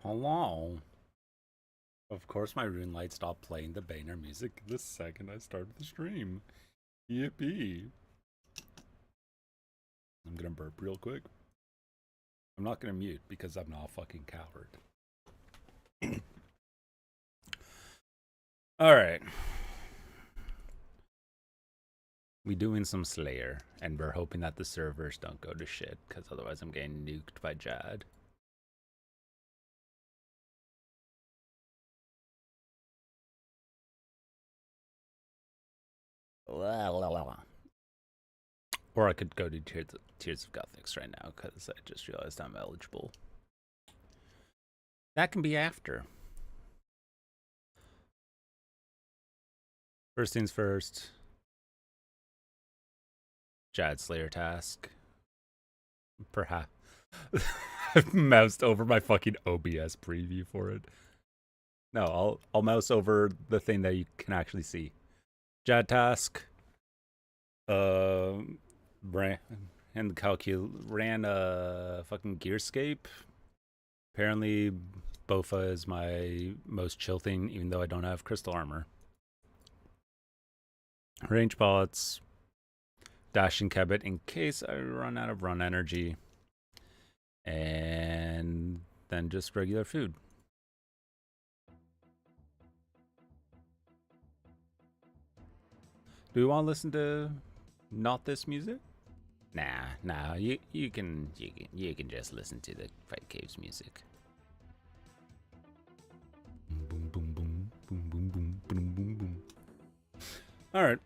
Hello. Of course, my rune light stopped playing the Banner music the second I started the stream. Yippee. I'm gonna burp real quick. I'm not gonna mute because I'm not a fucking coward. Alright. We doing some Slayer, and we're hoping that the servers don't go to shit, because otherwise I'm getting nuked by Jad. Or I could go to Tears of Gothics right now, because I just realized I'm eligible. That can be after. First things first. Jad Slayer task. Perhaps. I've moused over my fucking OBS preview for it. No, I'll mouse over the thing that you can actually see. Jad task. Ran a fucking Gearscape. Apparently, Bofa is my most chill thing, even though I don't have crystal armor. Range pots. Dashing Kebit in case I run out of run energy. And then just regular food. Do we want to listen to not this music? Nah. You can just listen to the Fight Caves music. Boom boom boom boom boom boom boom boom boom. All right.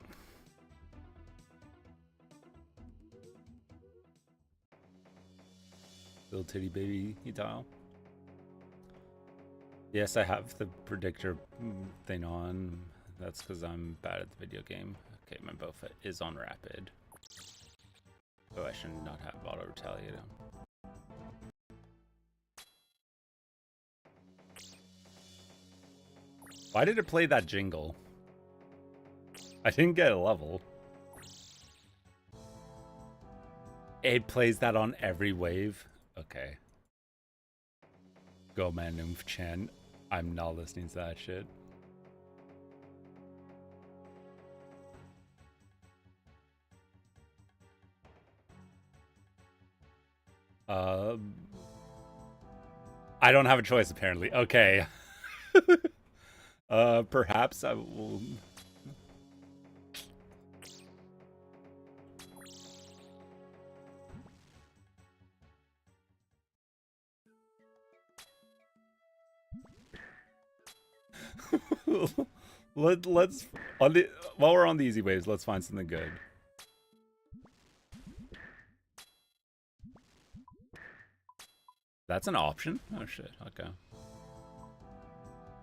Little titty baby tile. Yes, I have the predictor thing on. That's because I'm bad at the video game. Okay, my Bofa is on rapid. Oh, I should not have auto retaliate him. Why did it play that jingle? I didn't get a level. It plays that on every wave. Okay. Go man, Oomph Chan. I'm not listening to that shit. I don't have a choice apparently. Okay. Perhaps I will. Let's on the while we're on the easy waves, let's find something good. That's an option? Oh shit, okay.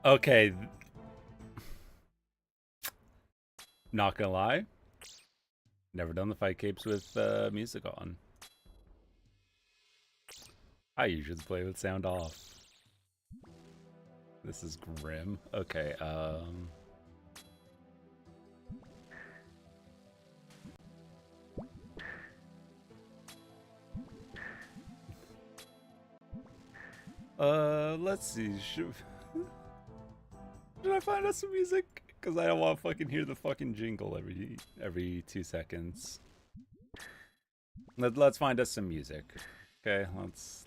Okay. Not gonna lie. Never done the fight capes with music on. I usually play with sound off. This is grim. Okay, let's see. Should I find us some music? Because I don't want to fucking hear the fucking jingle every 2 seconds. Let's find us some music. Okay,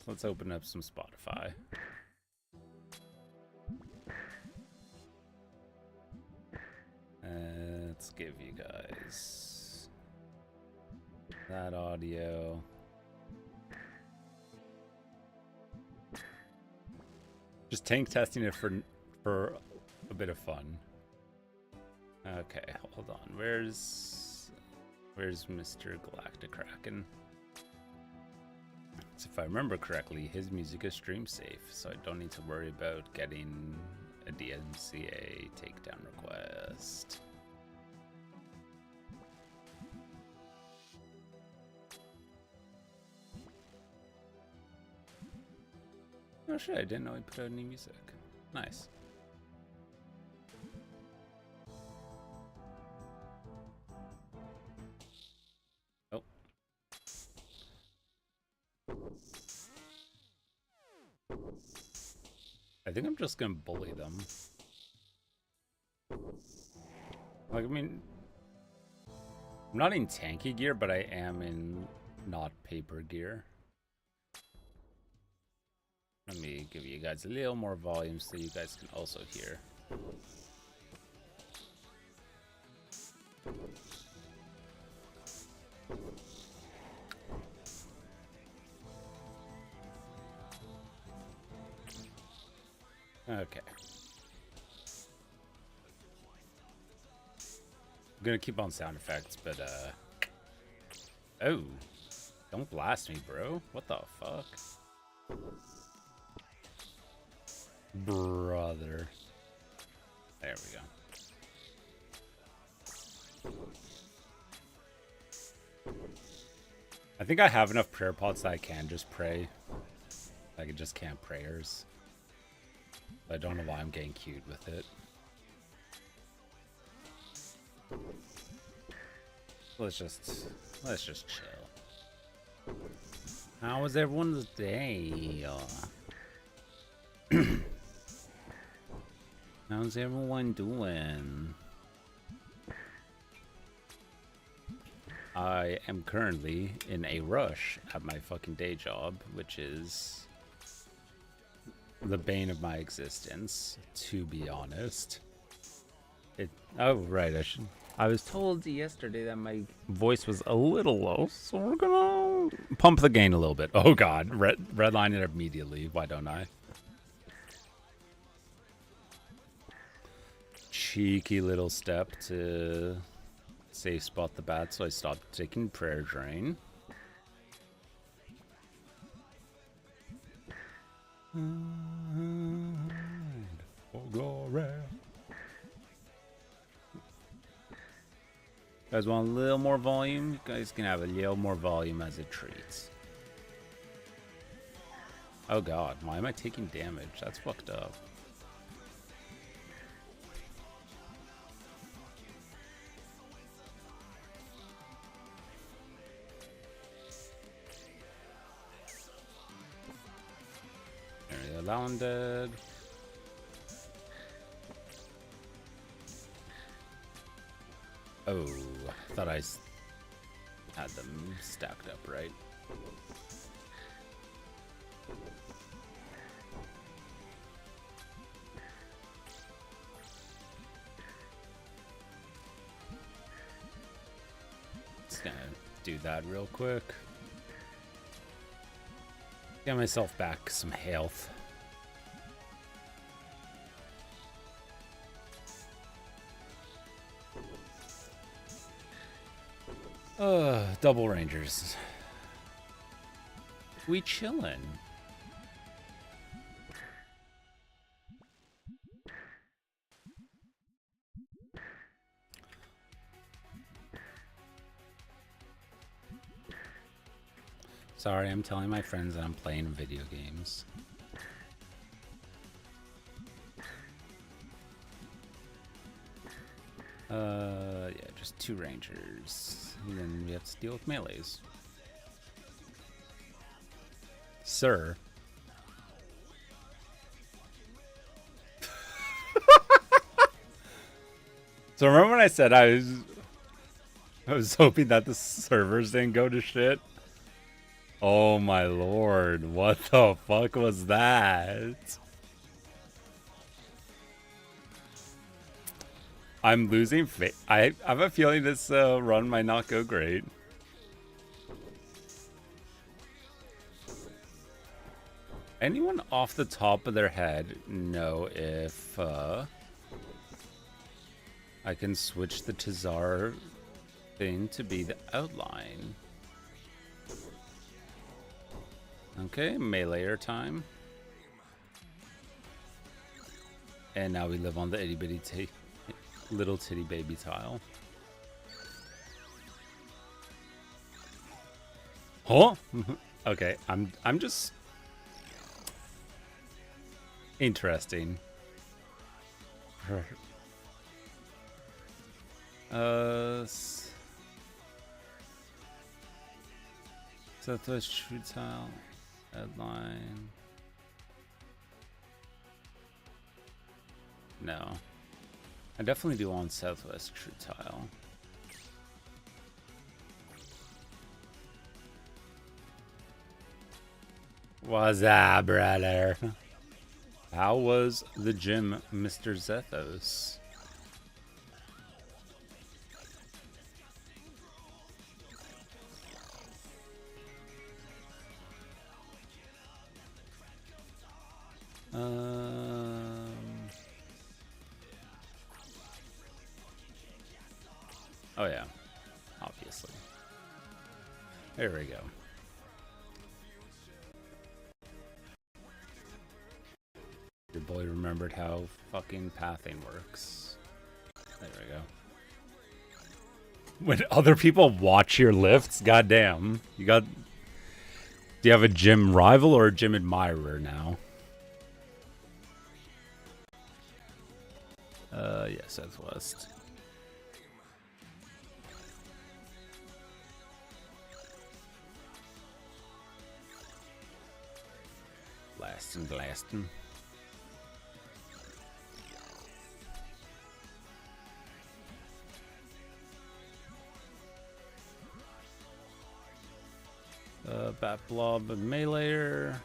let's open up some Spotify. Let's give you guys that audio. Just tank testing it for a bit of fun. Okay, hold on. Where's Mr. Galactic Kraken? So if I remember correctly, his music is stream safe, so I don't need to worry about getting a DMCA takedown request. Oh shit, I didn't know he put out any music. Nice. Oh. I think I'm just gonna bully them. Like, I mean, I'm not in tanky gear, but I am in not paper gear. Let me give you guys a little more volume so you guys can also hear. Okay. I'm gonna keep on sound effects, but oh, don't blast me, bro. What the fuck? Brother. There we go. I think I have enough prayer pots that I can just pray. I can just camp prayers. I don't know why I'm getting cute with it. Let's just chill. How was everyone's day? How's everyone doing? I am currently in a rush at my fucking day job, which is the bane of my existence, to be honest. Oh, right, I was told yesterday that my voice was a little low, so we're gonna pump the gain a little bit. Oh god, redline it immediately. Why don't I? Cheeky little step to safe spot the bat, so I stopped taking prayer drain. Oh, glory. You guys want a little more volume? You guys can have a little more volume as a treat. Oh god, why am I taking damage? That's fucked up. There we go, that one dead. Oh, I thought I had them stacked up right. Just gonna do that real quick. Get myself back some health. Double rangers. We chillin'. Sorry, I'm telling my friends that I'm playing video games. Yeah, just 2 rangers. And then we have to deal with melees. Sir. So remember when I said I was hoping that the servers didn't go to shit? Oh my lord, what the fuck was that? I'm losing faith. I have a feeling this run might not go great. Anyone off the top of their head know if I can switch the Tazar thing to be the outline? Okay, meleeer time. And now we live on the itty bitty little titty baby tile. Huh? Okay, I'm just interesting. Southwest true tile, headline. No. I definitely do on Southwest True Tile. What's up, brother? How was the gym, Mr. Zethos? Oh yeah, obviously. There we go. Your boy remembered how fucking pathing works. There we go. When other people watch your lifts, goddamn, you got. Do you have a gym rival or a gym admirer now? Yeah, Southwest. Blasting. Bat blob and meleeer.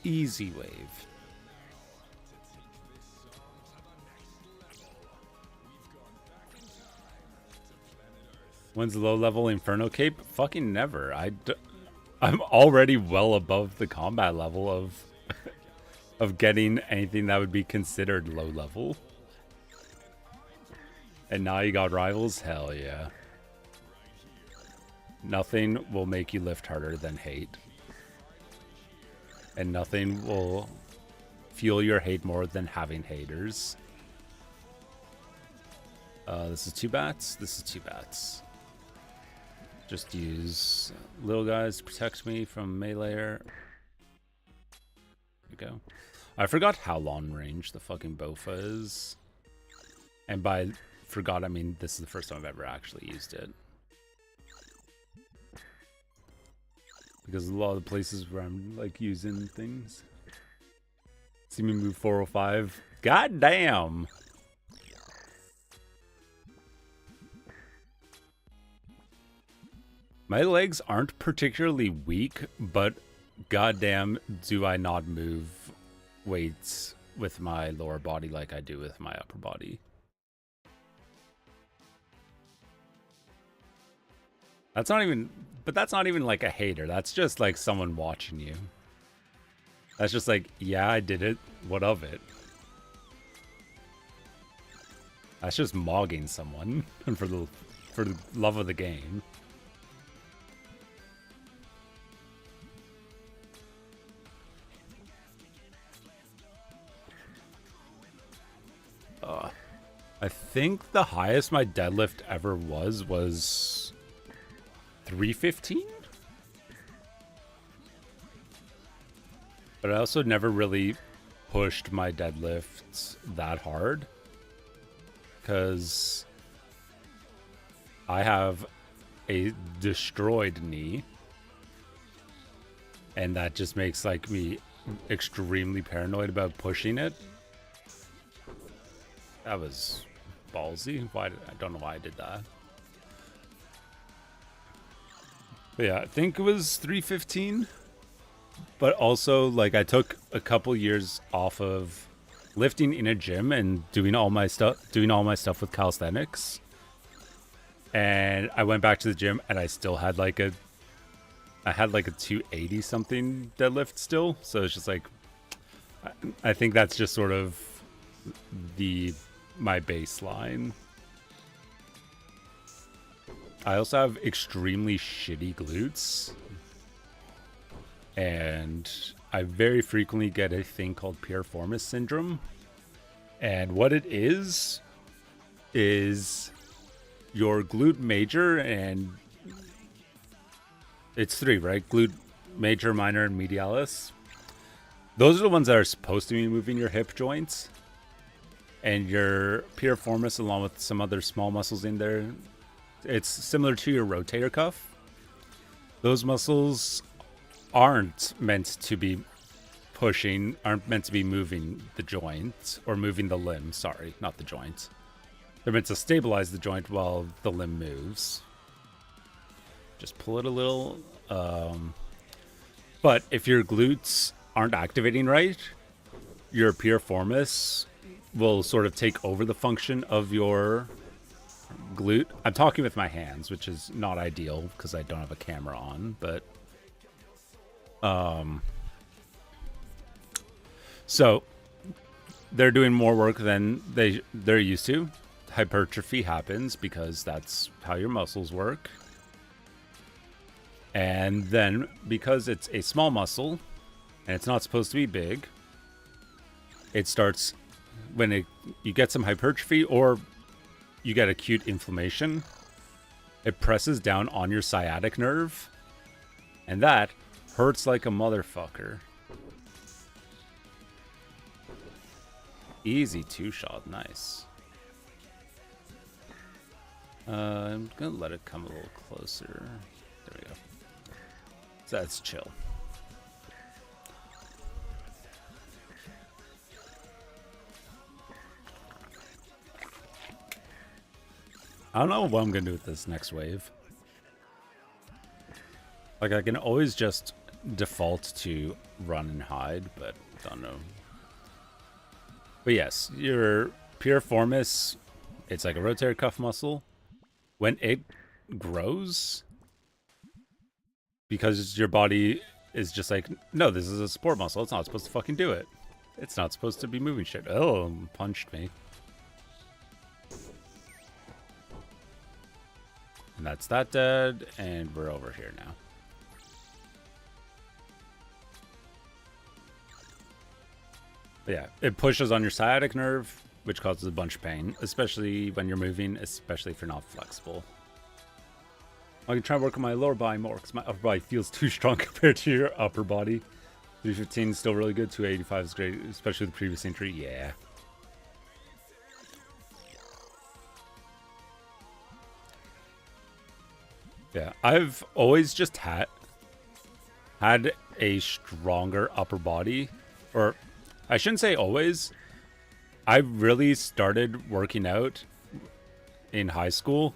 Easy wave. When's the low level Inferno Cape? Fucking never. I'm already well above the combat level of getting anything that would be considered low level. And now you got rivals? Hell yeah. Nothing will make you lift harder than hate. And nothing will fuel your hate more than having haters. This is 2 bats. This is 2 bats. Just use little guys to protect me from meleeer. There we go. I forgot how long range the fucking Bofa is. And by forgot, I mean this is the first time I've ever actually used it. Because a lot of the places where I'm like using things. See me move 405. God damn. My legs aren't particularly weak, but goddamn do I not move weights with my lower body like I do with my upper body. That's not even, but that's not even like a hater. That's just like someone watching you. That's just like, yeah, I did it. What of it? That's just mogging someone for the love of the game. I think the highest my deadlift ever was 315? But I also never really pushed my deadlifts that hard. Because I have a destroyed knee. And that just makes like me extremely paranoid about pushing it. That was ballsy. I don't know why I did that. But yeah, I think it was 315. But also, like, I took a couple years off of lifting in a gym and doing all my stuff with calisthenics. And I went back to the gym and I still had like a 280 something deadlift still. So it's just like, I think that's just sort of my baseline. I also have extremely shitty glutes. And I very frequently get a thing called piriformis syndrome. And what it is your glute major, and it's 3, right? Glute major, minor, and medialis. Those are the ones that are supposed to be moving your hip joints. And your piriformis, along with some other small muscles in there, it's similar to your rotator cuff. Those muscles aren't meant to be pushing, aren't meant to be moving the joint or moving the limb. Sorry, not the joint. They're meant to stabilize the joint while the limb moves. Just pull it a little. But if your glutes aren't activating right, your piriformis will sort of take over the function of your glute. I'm talking with my hands, which is not ideal because I don't have a camera on, but so they're doing more work than they're used to. Hypertrophy happens because that's how your muscles work. And then because it's a small muscle and it's not supposed to be big, it starts when you get some hypertrophy or you get acute inflammation, it presses down on your sciatic nerve, and that hurts like a motherfucker. Easy two-shot, nice. I'm gonna let it come a little closer. There we go. So that's chill. I don't know what I'm gonna do with this next wave. Like, I can always just default to run and hide, but don't know. But yes, your piriformis, it's like a rotator cuff muscle. When it grows, because your body is just like, no, this is a support muscle. It's not supposed to fucking do it. It's not supposed to be moving shit. Oh, punched me. And that's that dead, and we're over here now. But yeah, it pushes on your sciatic nerve, which causes a bunch of pain, especially when you're moving, especially if you're not flexible. I can try and work on my lower body more, because my upper body feels too strong compared to your upper body. 315 is still really good, 285 is great, especially with the previous injury, yeah. Yeah, I've always just had a stronger upper body, or I shouldn't say always. I really started working out in high school,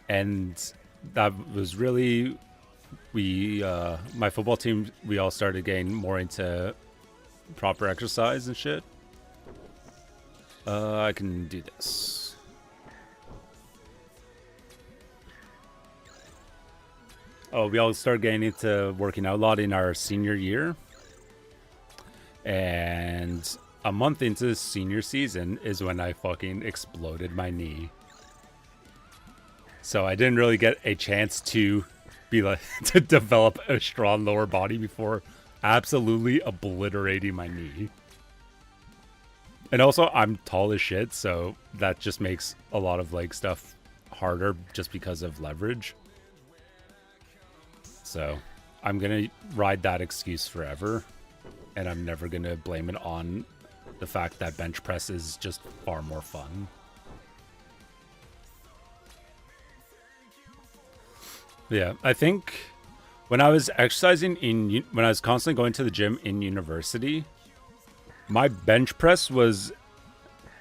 and that was really, my football team, we all started getting more into proper exercise and shit. I can do this. Oh, we all started getting into working out a lot in our senior year. And a month into senior season is when I fucking exploded my knee. So I didn't really get a chance to be like to develop a strong lower body before absolutely obliterating my knee. And also I'm tall as shit, so that just makes a lot of leg stuff harder just because of leverage. So I'm gonna ride that excuse forever, and I'm never gonna blame it on the fact that bench press is just far more fun. Yeah, I think when I was exercising when I was constantly going to the gym in university, my bench press was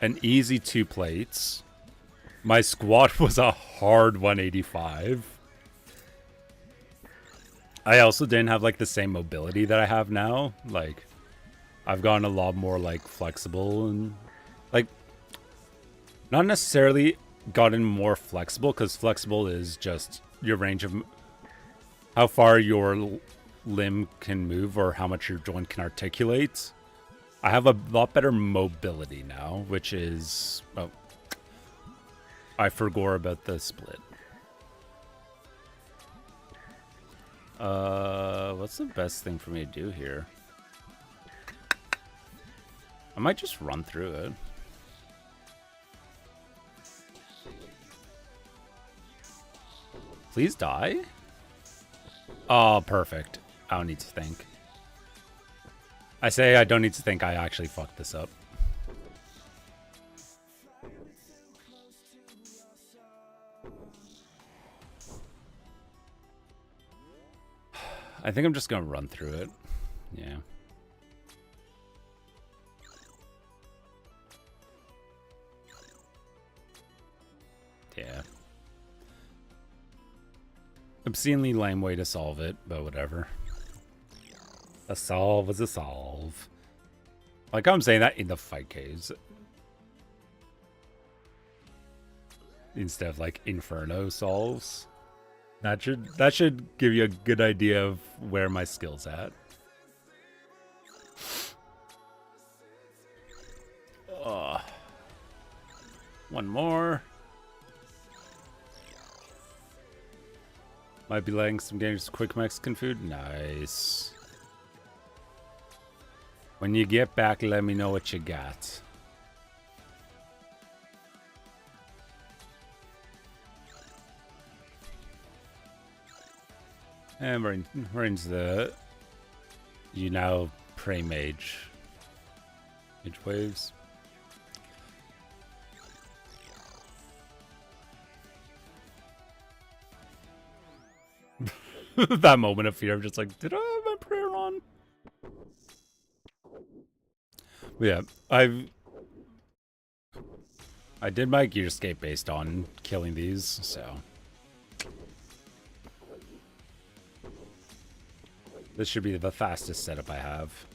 an easy 2 plates. My squat was a hard 185. I also didn't have like the same mobility that I have now. Like, I've gotten a lot more like flexible and like not necessarily gotten more flexible, because flexible is just your range of how far your limb can move or how much your joint can articulate. I have a lot better mobility now, which is, oh, I forgot about the split. What's the best thing for me to do here? I might just run through it. Please die? Oh, perfect. I don't need to think. I say I don't need to think, I actually fucked this up. I think I'm just gonna run through it. Yeah. obscenely lame way to solve it, but whatever. A solve is a solve. Like I'm saying that in the fight caves. Instead of like Inferno solves. That should give you a good idea of where my skill's at. One more. Might be letting some dangerous quick Mexican food. Nice. When you get back, let me know what you got. And we're into the you now pray mage. Mage waves. That moment of fear of just like, did I have my prayer on? But yeah, I did my gearscape based on killing these, so this should be the fastest setup I have.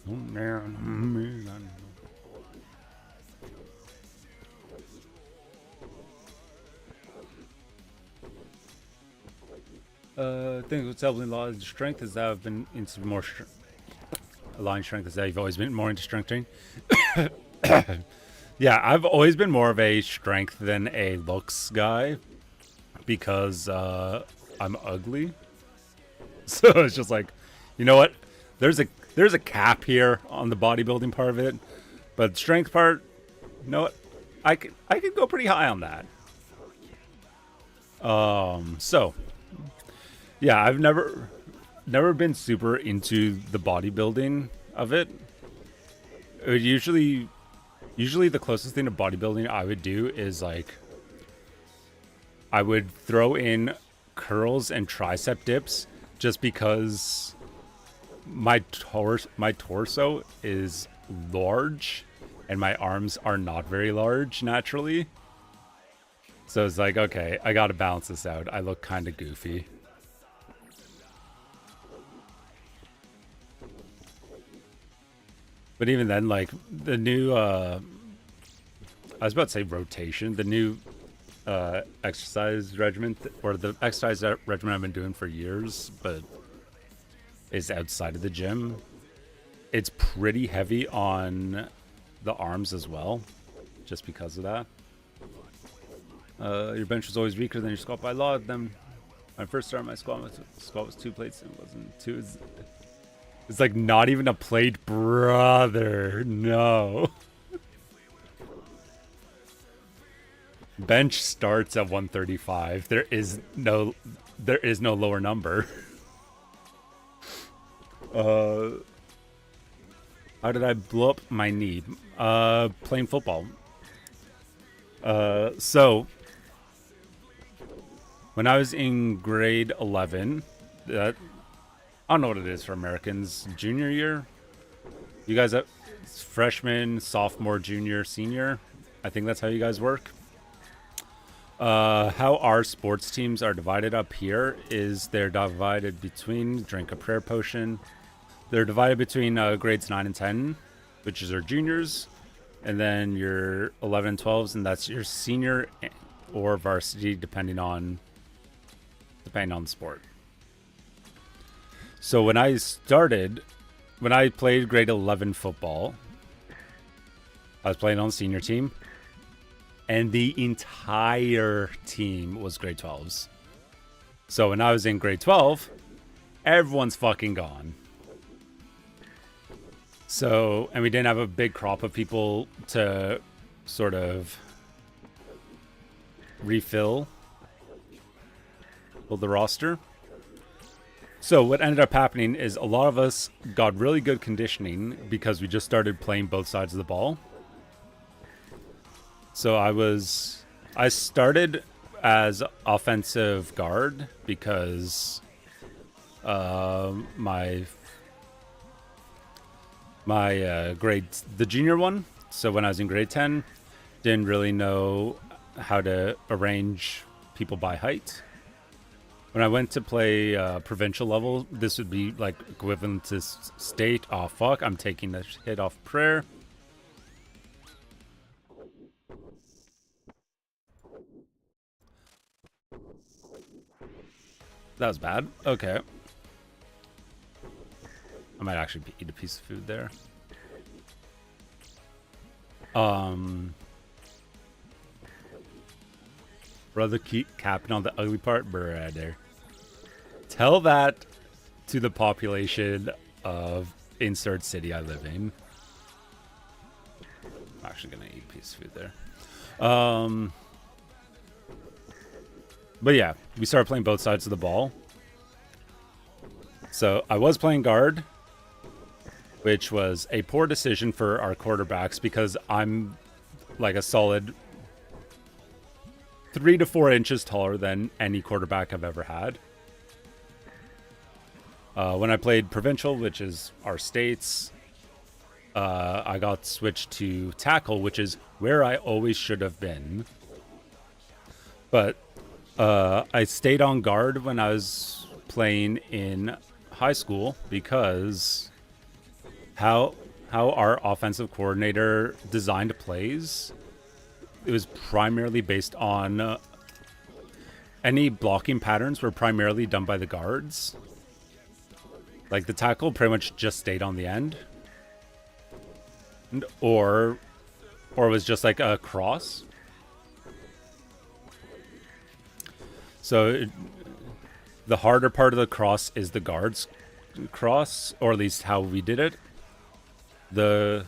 Oh man. I think what's helping a lot of strength is that I've been into more line strength is that you've always been more into strength training. Yeah, I've always been more of a strength than a looks guy because I'm ugly. So it's just like, you know what? There's a cap here on the bodybuilding part of it, but strength part, you know what? I could go pretty high on that. So yeah, I've never been super into the bodybuilding of it. Usually the closest thing to bodybuilding I would do is like I would throw in curls and tricep dips just because my torso is large and my arms are not very large naturally. So it's like, okay, I gotta balance this out. I look kind of goofy. But even then, like, the new, I was about to say rotation, the new exercise regimen, or the exercise regimen I've been doing for years, but is outside of the gym. It's pretty heavy on the arms as well, just because of that. Your bench was always weaker than your squat by a lot of them. When I first started, my squat was 2 plates, and it wasn't 2. It's like not even a plate, brother. No. Bench starts at 135. There is no lower number. How did I blow up my knee? Playing football. So when I was in grade 11, I don't know what it is for Americans. Junior year? You guys have freshman, sophomore, junior, senior? I think that's how you guys work. How our sports teams are divided up here is they're divided between, drink a prayer potion. They're divided between grades 9 and 10, which is our juniors, and then your 11 and 12s, and that's your senior or varsity, depending on the sport. So when I played grade 11 football, I was playing on the senior team, and the entire team was grade 12s. So when I was in grade 12, everyone's fucking gone. So, and we didn't have a big crop of people to sort of refill the roster. So what ended up happening is a lot of us got really good conditioning because we just started playing both sides of the ball. So I started as offensive guard because my grade, the junior one. So when I was in grade 10, didn't really know how to arrange people by height. When I went to play provincial level, this would be like equivalent to state. Oh fuck, I'm taking the hit off prayer. That was bad. Okay. I might actually eat a piece of food there. Brother, keep capping on the ugly part, brother. Tell that to the population of insert city I live in. I'm actually gonna eat a piece of food there. But yeah, we started playing both sides of the ball. So I was playing guard, which was a poor decision for our quarterbacks because I'm like a solid 3 to 4 inches taller than any quarterback I've ever had. When I played provincial, which is our states, I got switched to tackle, which is where I always should have been. But I stayed on guard when I was playing in high school because how our offensive coordinator designed plays, it was primarily based on any blocking patterns were primarily done by the guards. Like the tackle pretty much just stayed on the end, or was just like a cross. So the harder part of the cross is the guard's cross, or at least how we did it. The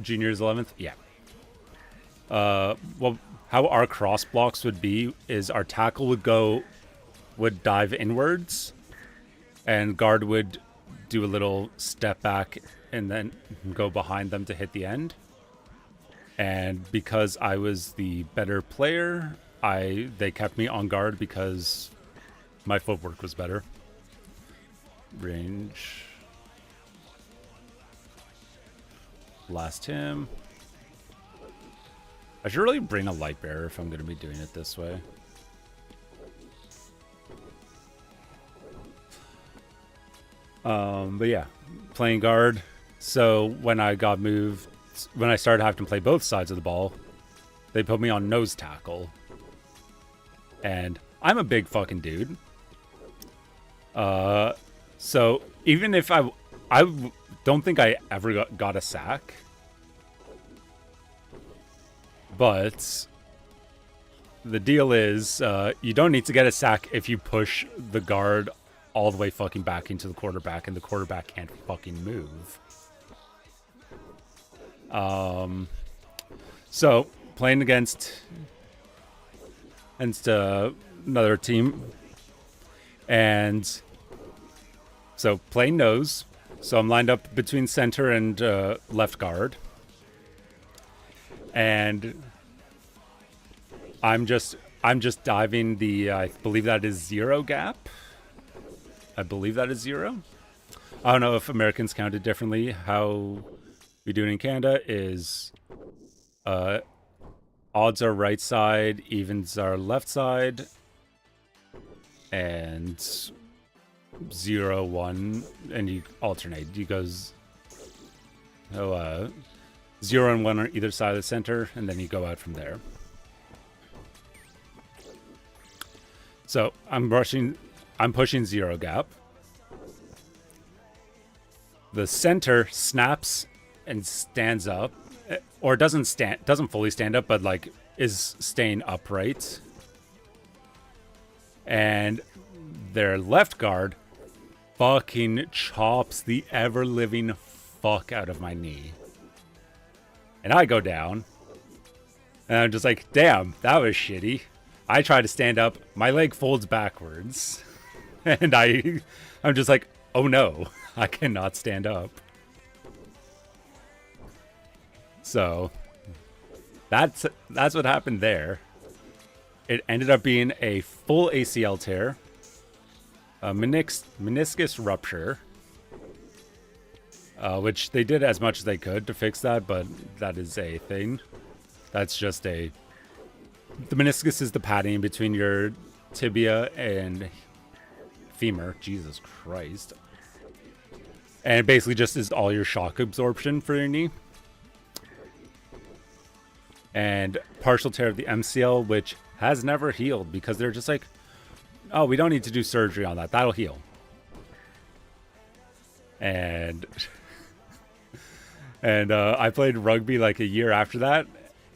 juniors 11th, yeah. Well, how our cross blocks would be is our tackle would dive inwards, and guard would do a little step back and then go behind them to hit the end. And because I was the better player, they kept me on guard because my footwork was better. Range. Blast him. I should really bring a light bearer if I'm going to be doing it this way. But yeah, playing guard. So when I started having to play both sides of the ball, they put me on nose tackle. And I'm a big fucking dude. So even if I don't think I ever got a sack. But the deal is, you don't need to get a sack if you push the guard all the way fucking back into the quarterback, and the quarterback can't fucking move. So playing against another team, and so playing nose. So I'm lined up between center and left guard. And I'm just diving the I believe that is 0 gap. I believe that is 0. I don't know if Americans count it differently. How we do it in Canada is odds are right side, evens are left side, and 0, 1, and you alternate. You goes 0 and 1 on either side of the center, and then you go out from there. So I'm pushing 0 gap. The center snaps and stands up, or doesn't fully stand up, but like is staying upright. And their left guard fucking chops the ever-living fuck out of my knee. And I go down. And I'm just like, damn, that was shitty. I try to stand up. My leg folds backwards. And I'm just like, oh no, I cannot stand up. So that's what happened there. It ended up being a full ACL tear, a meniscus rupture, which they did as much as they could to fix that, but that is a thing. That's just a the meniscus is the padding between your tibia and femur. Jesus Christ. And it basically just is all your shock absorption for your knee. And partial tear of the MCL, which has never healed because they're just like, oh, we don't need to do surgery on that. That'll heal. And I played rugby like a year after that.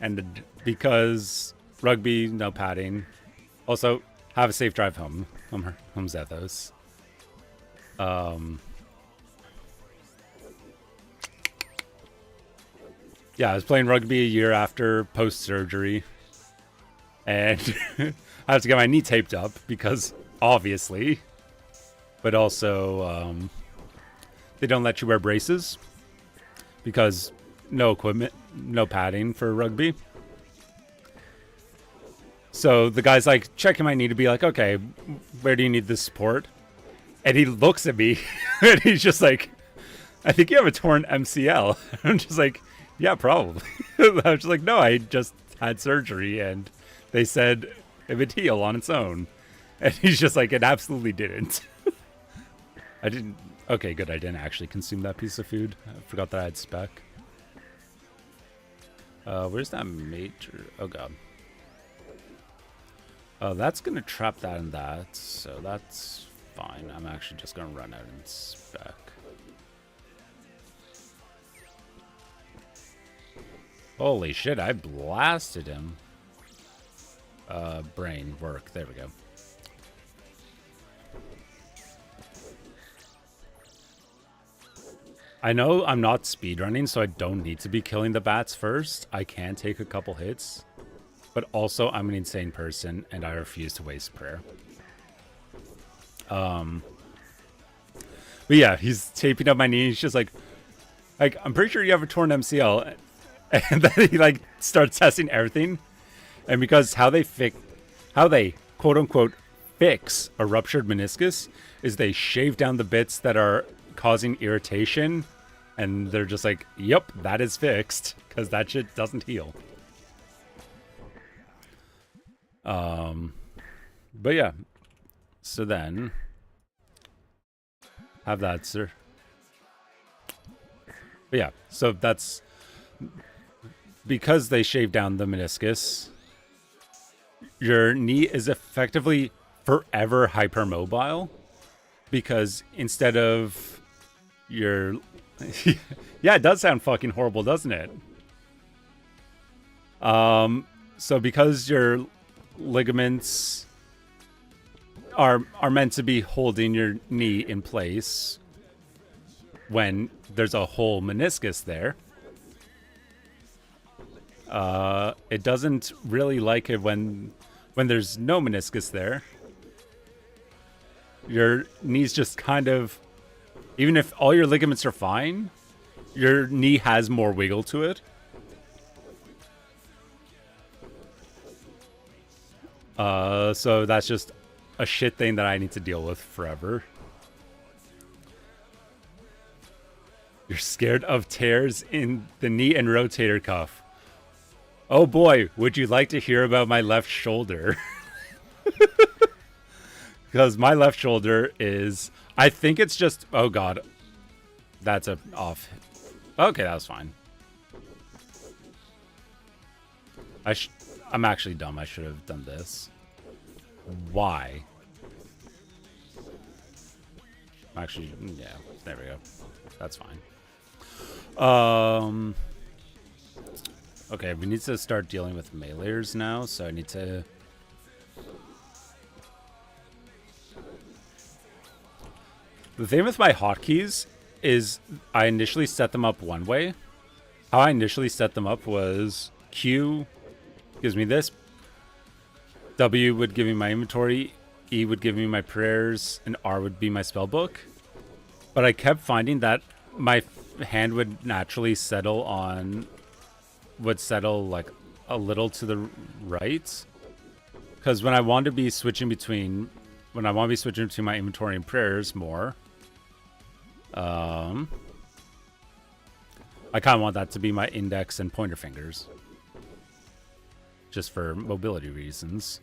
And because rugby, no padding. Also, have a safe drive home. Home Zethos. Yeah, I was playing rugby a year after post-surgery. And I have to get my knee taped up because, obviously. But also, they don't let you wear braces. Because no equipment, no padding for rugby. So the guy's like checking my knee to be like, okay, where do you need this support? And he looks at me and he's just like, I think you have a torn MCL. I'm just like, yeah, probably. I was just like, no, I just had surgery and they said it would heal on its own. And he's just like, it absolutely didn't. I didn't. Okay, good. I didn't actually consume that piece of food. I forgot that I had spec. Where's that major? Oh, God. Oh, that's going to trap that and that. So that's fine. I'm actually just going to run out and spec. Holy shit, I blasted him. Brain work. There we go. I know I'm not speedrunning, so I don't need to be killing the bats first. I can take a couple hits. But also, I'm an insane person, and I refuse to waste prayer. But yeah, he's taping up my knee. He's just like, I'm pretty sure you have a torn MCL. And then he like starts testing everything. And because how they quote unquote fix a ruptured meniscus is they shave down the bits that are causing irritation. And they're just like, yep, that is fixed because that shit doesn't heal. But yeah, so then have that, sir. But yeah, so that's because they shave down the meniscus. Your knee is effectively forever hypermobile because instead of your yeah, it does sound fucking horrible, doesn't it? So because your ligaments are meant to be holding your knee in place when there's a whole meniscus there, it doesn't really like it when there's no meniscus there. Your knee's just kind of, even if all your ligaments are fine, your knee has more wiggle to it. So that's just a shit thing that I need to deal with forever. You're scared of tears in the knee and rotator cuff. Oh boy, would you like to hear about my left shoulder? Because my left shoulder is, I think it's just, oh god, that's a off. Okay, that was fine. I'm actually dumb. I should have done this. Why? Actually, yeah, there we go. That's fine. Okay, we need to start dealing with meleeers now, so I need to... The thing with my hotkeys is I initially set them up one way. How I initially set them up was Q gives me this, W would give me my inventory, E would give me my prayers, and R would be my spell book. But I kept finding that my hand would naturally settle like a little to the right. Because when I want to be switching between my inventory and prayers more, I kind of want that to be my index and pointer fingers. just for mobility reasons.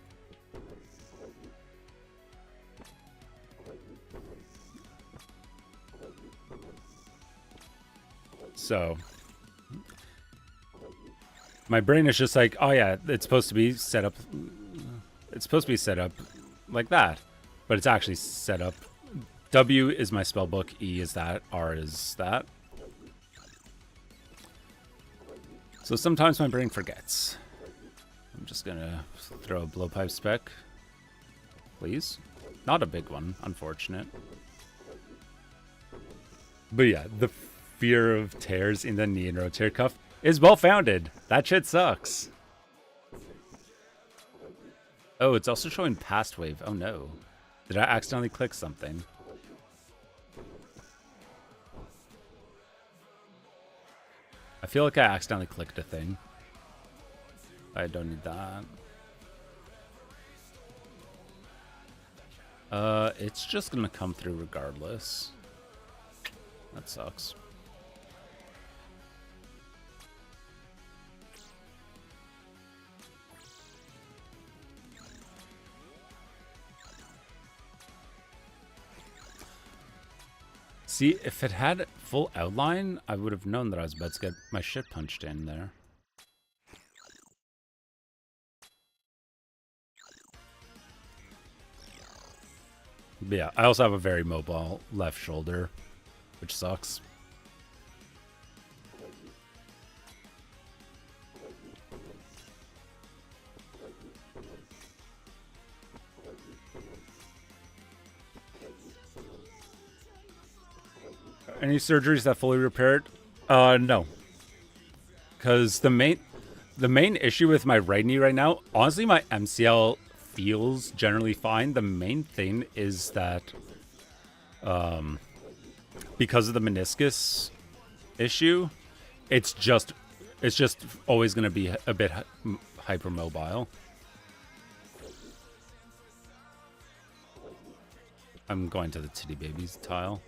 So my brain is just like, oh yeah, it's supposed to be set up. It's supposed to be set up like that, but it's actually set up. W is my spell book, E is that, R is that. So sometimes my brain forgets. I'm just gonna throw a blowpipe spec, please. Not a big one, unfortunate. But yeah, the fear of tears in the knee and rotator cuff is well founded. That shit sucks. Oh, it's also showing past wave. Oh no. Did I accidentally click something? I feel like I accidentally clicked a thing. I don't need that. It's just gonna come through regardless. That sucks. See, if it had full outline, I would have known that I was about to get my shit punched in there. But yeah, I also have a very mobile left shoulder, which sucks. Any surgeries that fully repaired? No. Because the main issue with my right knee right now, honestly, my MCL feels generally fine. The main thing is that because of the meniscus issue, it's just always going to be a bit hypermobile. I'm going to the titty babies tile.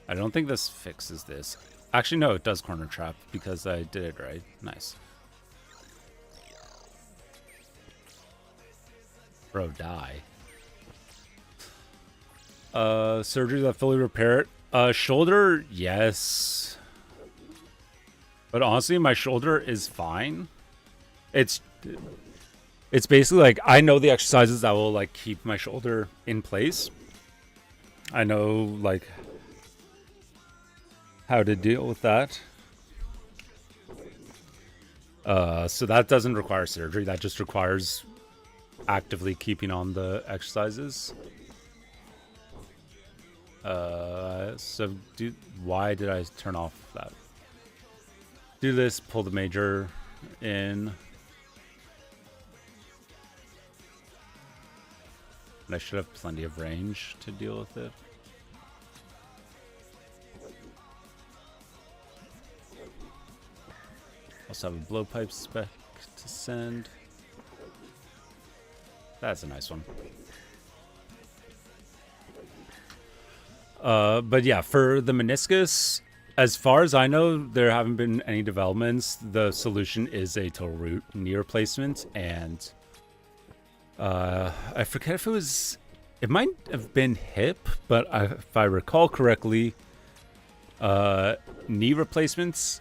I don't think this fixes this. Actually, no, it does corner trap because I did it right. Nice. Bro, die. Surgery that fully repair it. Shoulder, yes. But honestly, my shoulder is fine. It's basically like I know the exercises that will like keep my shoulder in place. I know like how to deal with that. So that doesn't require surgery. That just requires actively keeping on the exercises. Why did I turn off that? Do this, pull the major in. And I should have plenty of range to deal with it. Also have a blowpipe spec to send. That's a nice one. But yeah, for the meniscus, as far as I know, there haven't been any developments. The solution is a total root knee replacement, and I forget if it might have been hip, but if I recall correctly, knee replacements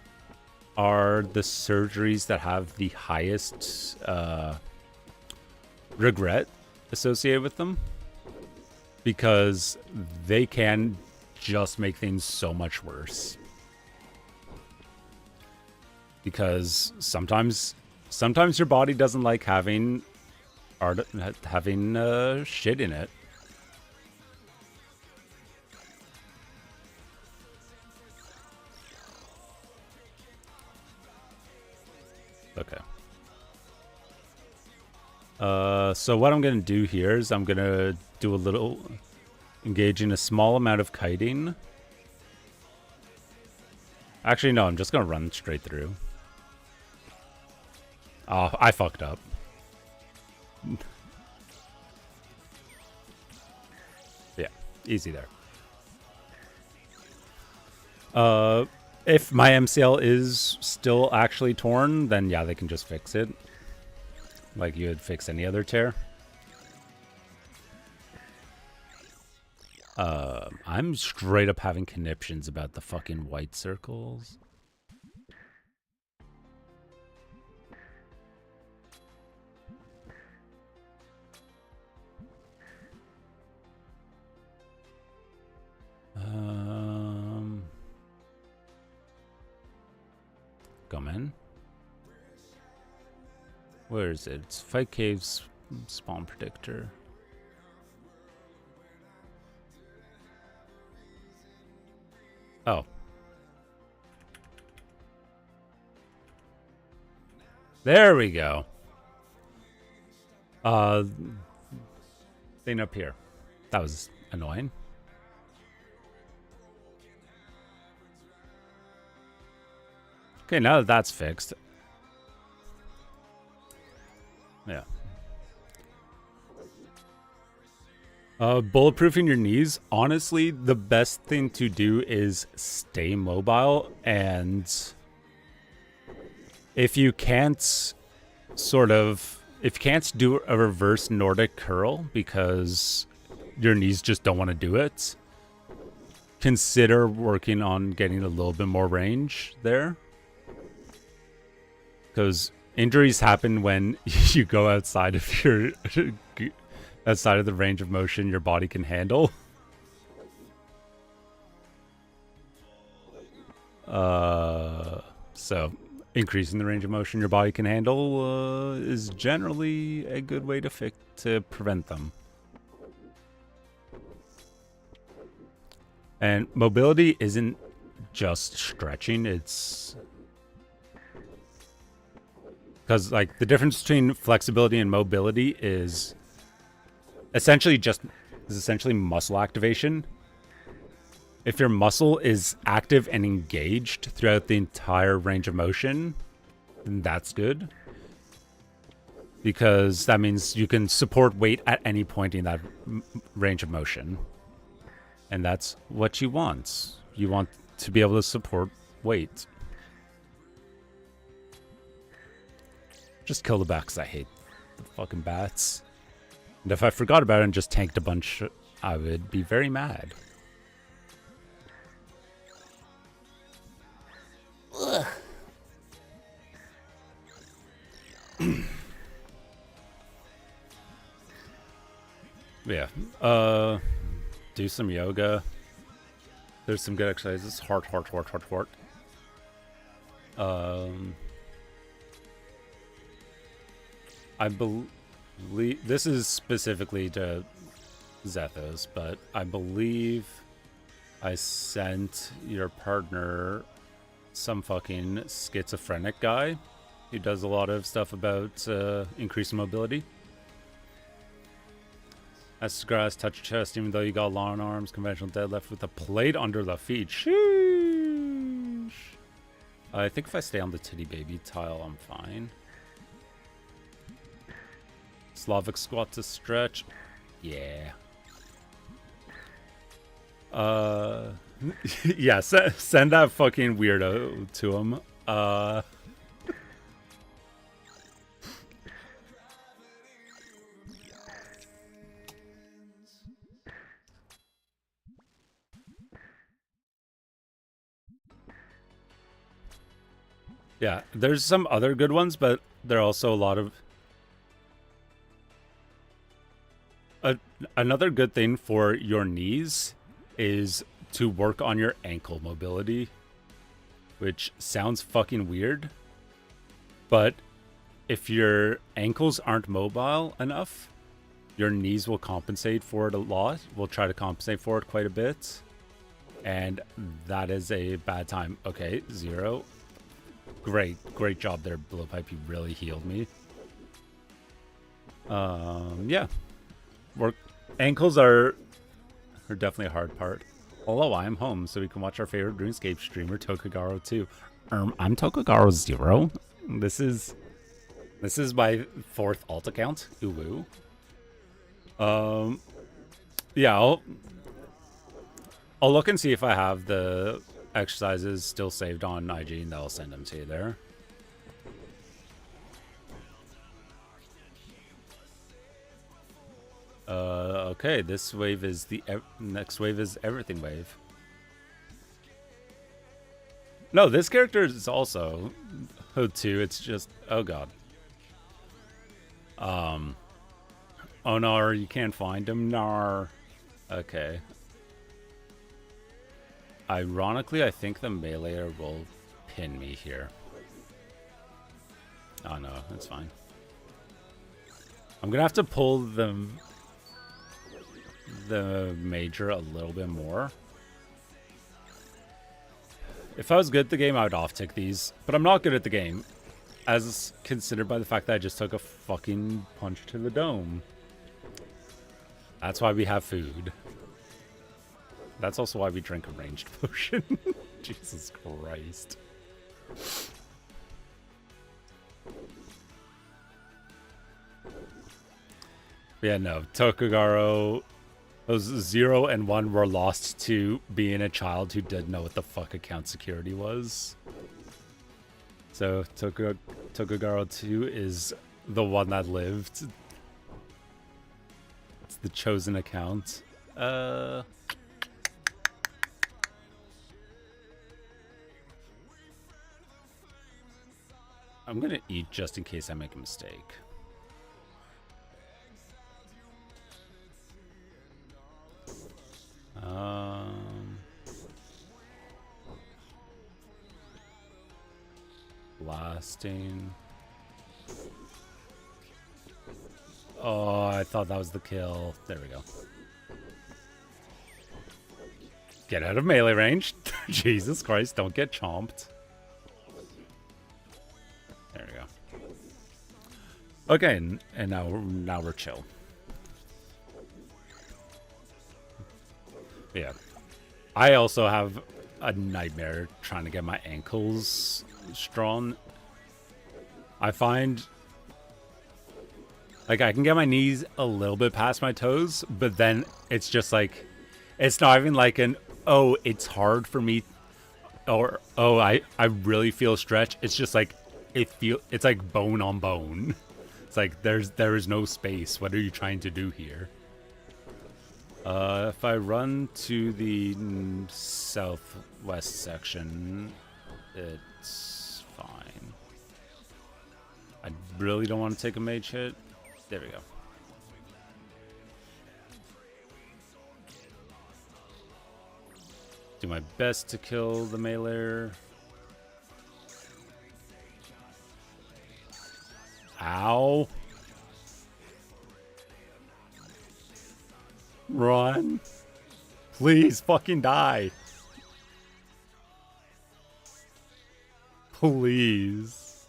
are the surgeries that have the highest regret associated with them, because they can just make things so much worse. Because sometimes your body doesn't like having shit in it. Okay. So what I'm going to do here is I'm going to do a little, engage in a small amount of kiting. Actually, no, I'm just going to run straight through. Oh, I fucked up. Yeah, easy there. If my MCL is still actually torn, then yeah, they can just fix it. Like you would fix any other tear. I'm straight up having conniptions about the fucking white circles. Come in. Where is it? It's Fight Caves spawn predictor. Oh. There we go. Thing up here. That was annoying. Okay, now that that's fixed. Yeah. Bulletproofing your knees. Honestly, the best thing to do is stay mobile, and if you can't do a reverse Nordic curl because your knees just don't want to do it, consider working on getting a little bit more range there. Because injuries happen when you go outside of the range of motion your body can handle. So increasing the range of motion your body can handle is generally a good way to prevent them. And mobility isn't just stretching, it's because like the difference between flexibility and mobility is essentially muscle activation. If your muscle is active and engaged throughout the entire range of motion, then that's good. Because that means you can support weight at any point in that range of motion. And that's what you want. You want to be able to support weight. Just kill the bat because I hate the fucking bats. And if I forgot about it and just tanked a bunch, I would be very mad. Ugh. Yeah. Do some yoga. There's some good exercises. Heart. I believe this is specifically to Zethos, but I believe I sent your partner some fucking schizophrenic guy who does a lot of stuff about increasing mobility. As grass, touch chest, even though you got long arms, conventional deadlift with a plate under the feet. Sheesh. I think if I stay on the titty baby tile, I'm fine. Slavic squat to stretch. Yeah. Yeah, send that fucking weirdo to him. Yeah, there's some other good ones, but there are also a lot of... Another good thing for your knees is to work on your ankle mobility, which sounds fucking weird, but if your ankles aren't mobile enough, your knees will compensate for it a lot, will try to compensate for it quite a bit, and that is a bad time. Okay, 0. Great job there, Blowpipe. You really healed me. Yeah. Ankles are definitely a hard part. Although I am home, so we can watch our favorite RuneScape streamer, Tokagaro 2. I'm Tokagaro 0. This is my 4th alt account. Ooh. Yeah, I'll look and see if I have the exercises still saved on IG, and they'll send them to you there. Okay, this wave is the next wave is everything wave. No, this character is also too. It's just, oh god. Oh no, you can't find him. Nar. Okay. Ironically, I think the meleeer will pin me here. Oh no, that's fine. I'm gonna have to pull the major a little bit more. If I was good at the game, I would off-tick these, but I'm not good at the game, as considered by the fact that I just took a fucking punch to the dome. That's why we have food. That's also why we drink a ranged potion. Jesus Christ. Yeah, no, Tokugaro, those 0 and 1 were lost to being a child who didn't know what the fuck account security was. So Tokugaro 2 is the one that lived. It's the chosen account. I'm gonna eat just in case I make a mistake. Blasting. Oh, I thought that was the kill. There we go. Get out of melee range. Jesus Christ, don't get chomped. There we go. Okay, and now we're chill. Yeah. I also have a nightmare trying to get my ankles strong. I find like I can get my knees a little bit past my toes, but then it's just like it's not even like an oh, it's hard for me or oh, I really feel stretch. It's just like it's like bone on bone. It's like there is no space. What are you trying to do here? If I run to the southwest section, it's fine. I really don't want to take a mage hit. There we go. Do my best to kill the meleeer. Ow. Run. Please fucking die. Please.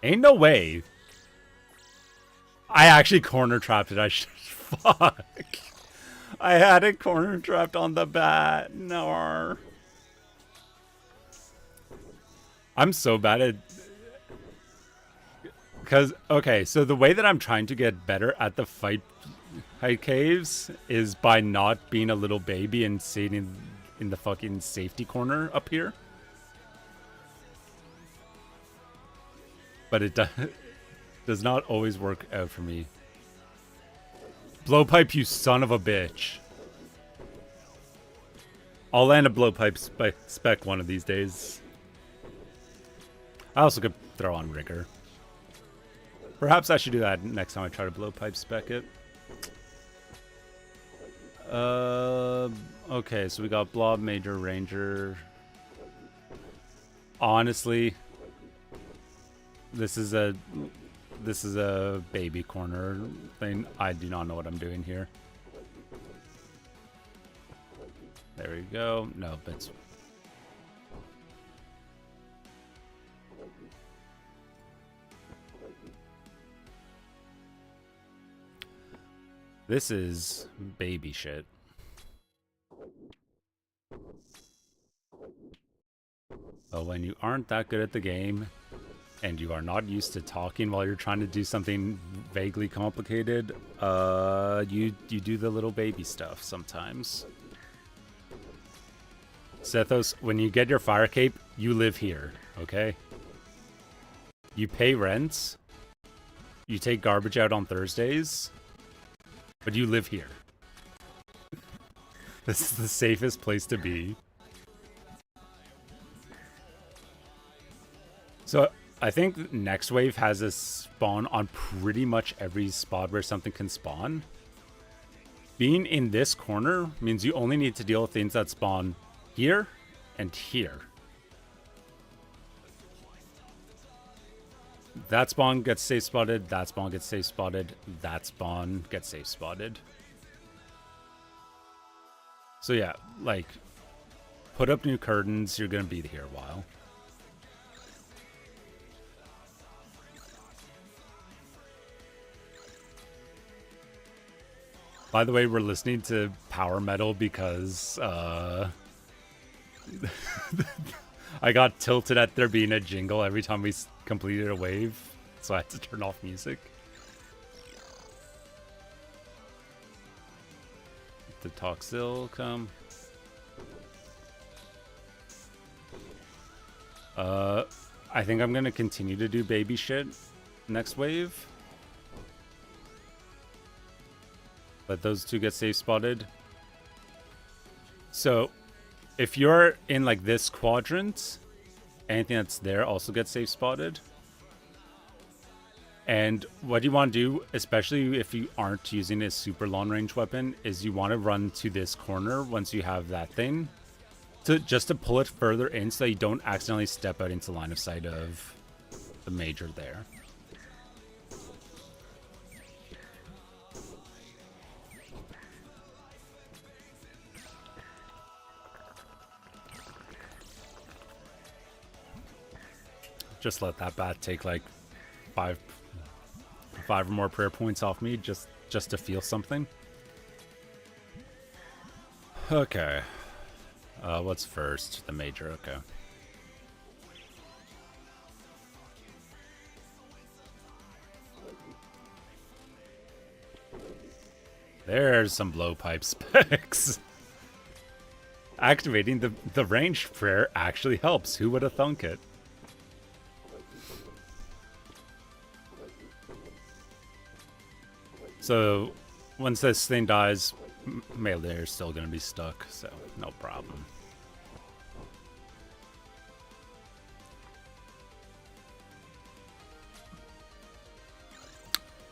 Ain't no way. I actually corner trapped it. I should. Fuck. I had it corner trapped on the bat. No. I'm so bad at. Because, okay, so the way that I'm trying to get better at the fight caves is by not being a little baby and sitting in the fucking safety corner up here. But it does not always work out for me. Blowpipe, you son of a bitch. I'll land a blowpipe spec one of these days. I also could throw on Rigor. Perhaps I should do that next time I try to blowpipe spec it. Okay, so we got Blob, Major, Ranger. Honestly, this is a baby corner thing. I do not know what I'm doing here. There we go. No, but it's... This is baby shit. But when you aren't that good at the game, and you are not used to talking while you're trying to do something vaguely complicated, you do the little baby stuff sometimes. Sethos, when you get your fire cape, you live here, okay? You pay rent. You take garbage out on Thursdays. But you live here. This is the safest place to be. So I think Next Wave has a spawn on pretty much every spot where something can spawn. Being in this corner means you only need to deal with things that spawn here and here. That spawn gets safe spotted, that spawn gets safe spotted, that spawn gets safe spotted. So yeah, like, put up new curtains, you're gonna be here a while. By the way, we're listening to power metal because I got tilted at there being a jingle every time we completed a wave, so I had to turn off music. The Toxil come. I think I'm gonna continue to do baby shit next wave. Let those two get safe spotted. So if you're in like this quadrant, anything that's there also gets safe spotted. And what you want to do, especially if you aren't using a super long range weapon, is you want to run to this corner once you have that thing, just to pull it further in so that you don't accidentally step out into line of sight of the major there. Just let that bat take like five or more prayer points off me just to feel something. Okay. What's first? The major, okay. There's some blowpipe specs. Activating the ranged prayer actually helps. Who would have thunk it? So, once this thing dies, melee is still going to be stuck, so no problem.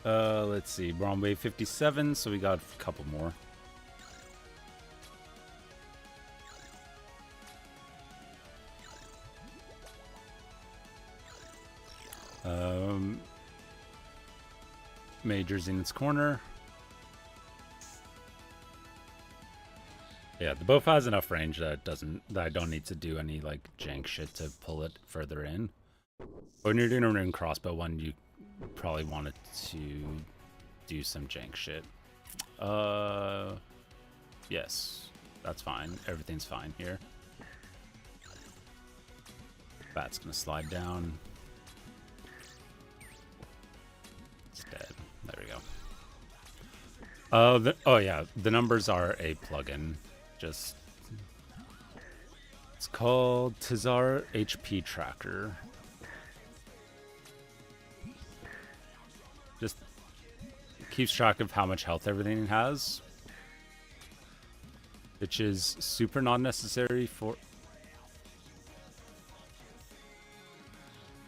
Let's see, we're on wave 57, so we got a couple more. Major's in its corner. Yeah, the bow has enough range that I don't need to do any like jank shit to pull it further in. But when you're doing a rune crossbow one, you probably wanted to do some jank shit. Yes, that's fine. Everything's fine here. Bat's gonna slide down. It's dead. There we go. Oh yeah, the numbers are a plugin. Just, it's called Tizar HP Tracker. Just keeps track of how much health everything has, which is super non-necessary for...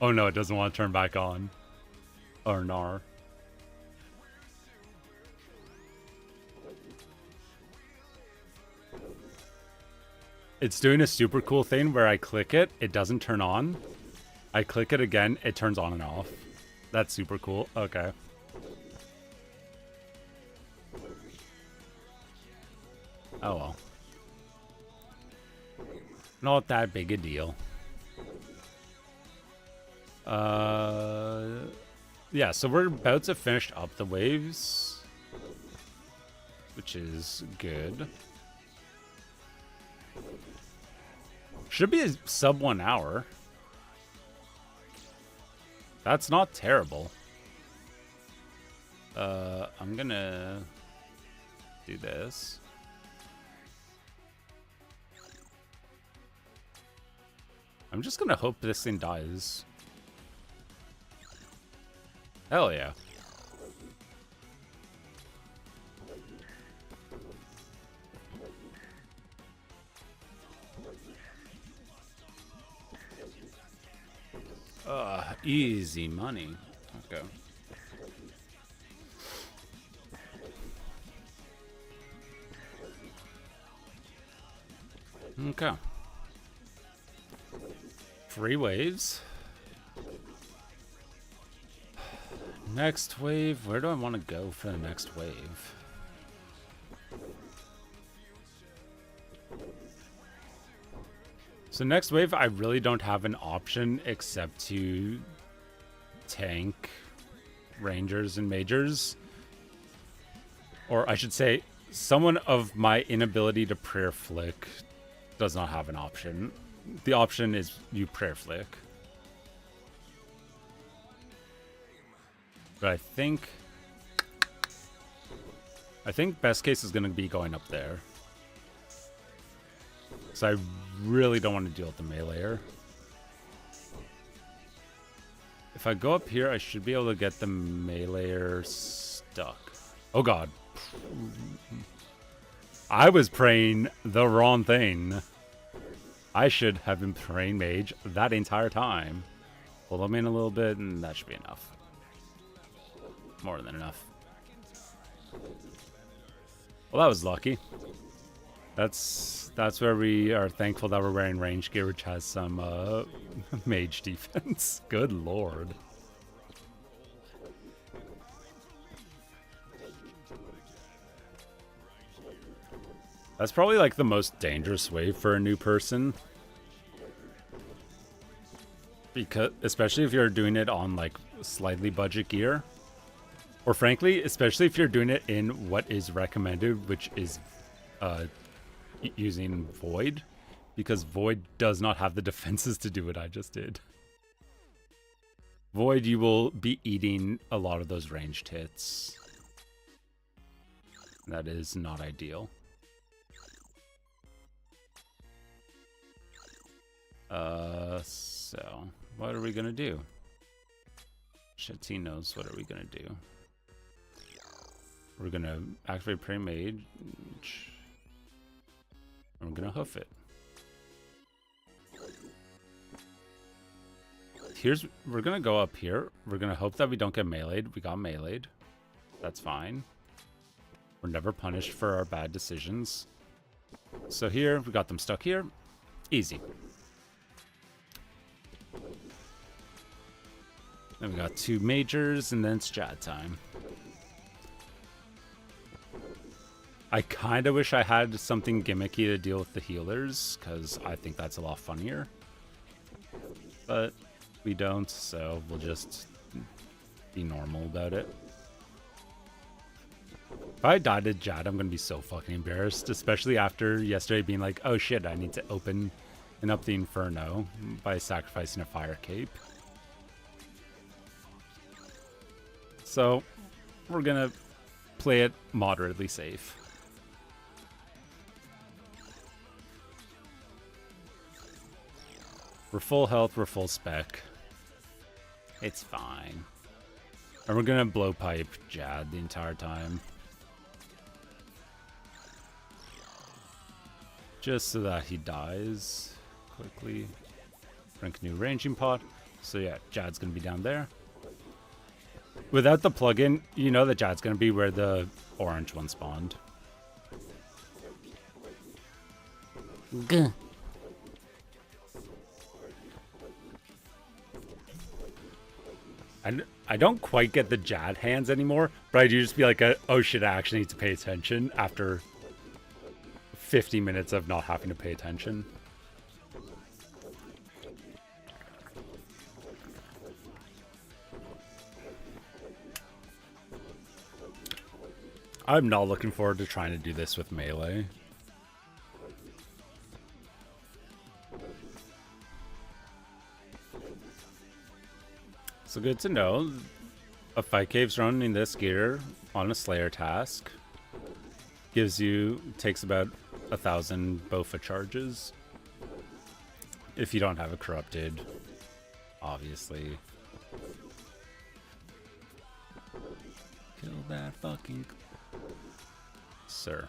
Oh no, it doesn't want to turn back on. Or nar. It's doing a super cool thing where I click it, it doesn't turn on. I click it again, it turns on and off. That's super cool. Okay. Oh well. Not that big a deal. Yeah, so we're about to finish up the waves, which is good. Should be a sub 1 hour. That's not terrible. I'm gonna do this. I'm just gonna hope this thing dies. Hell yeah. Easy money. Okay. Okay. Free waves. Next wave. Where do I want to go for the next wave? So next wave, I really don't have an option except to tank rangers and majors. Or I should say, someone of my inability to prayer flick does not have an option. The option is you prayer flick. But I think best case is going to be going up there. So I really don't want to deal with the meleeer. If I go up here, I should be able to get the meleeer stuck. Oh god. I was praying the wrong thing. I should have been praying mage that entire time. Pull them in a little bit and that should be enough. More than enough. Well, that was lucky. That's where we are thankful that we're wearing range gear, which has some mage defense. Good lord. That's probably like the most dangerous wave for a new person. Because especially if you're doing it on like slightly budget gear. Or frankly, especially if you're doing it in what is recommended, which is using Void, because Void does not have the defenses to do what I just did. Void, you will be eating a lot of those ranged hits. That is not ideal. So what are we gonna do? Shit, knows what are we gonna do. We're gonna activate Prey Mage. I'm gonna hoof it. We're gonna go up here. We're gonna hope that we don't get meleeed. We got meleeed. That's fine. We're never punished for our bad decisions. So here, we got them stuck here. Easy. Then we got 2 majors, and then it's Jad time. I kind of wish I had something gimmicky to deal with the healers, because I think that's a lot funnier. But we don't, so we'll just be normal about it. If I died to Jad, I'm going to be so fucking embarrassed, especially after yesterday being like, oh shit, I need to open up the Inferno by sacrificing a fire cape. So we're going to play it moderately safe. We're full health, we're full spec. It's fine. And we're gonna blowpipe Jad the entire time. Just so that he dies quickly. Drink new ranging pot. So yeah, Jad's gonna be down there. Without the plugin, you know that Jad's gonna be where the orange one spawned. Gah. I don't quite get the Jad hands anymore, but I do just be like, oh shit, I actually need to pay attention after 50 minutes of not having to pay attention. I'm not looking forward to trying to do this with melee. So Also good to know, a fight cave's running this gear on a Slayer task takes about 1,000 Bofa charges. If you don't have it corrupted, obviously. Kill that fucking sir.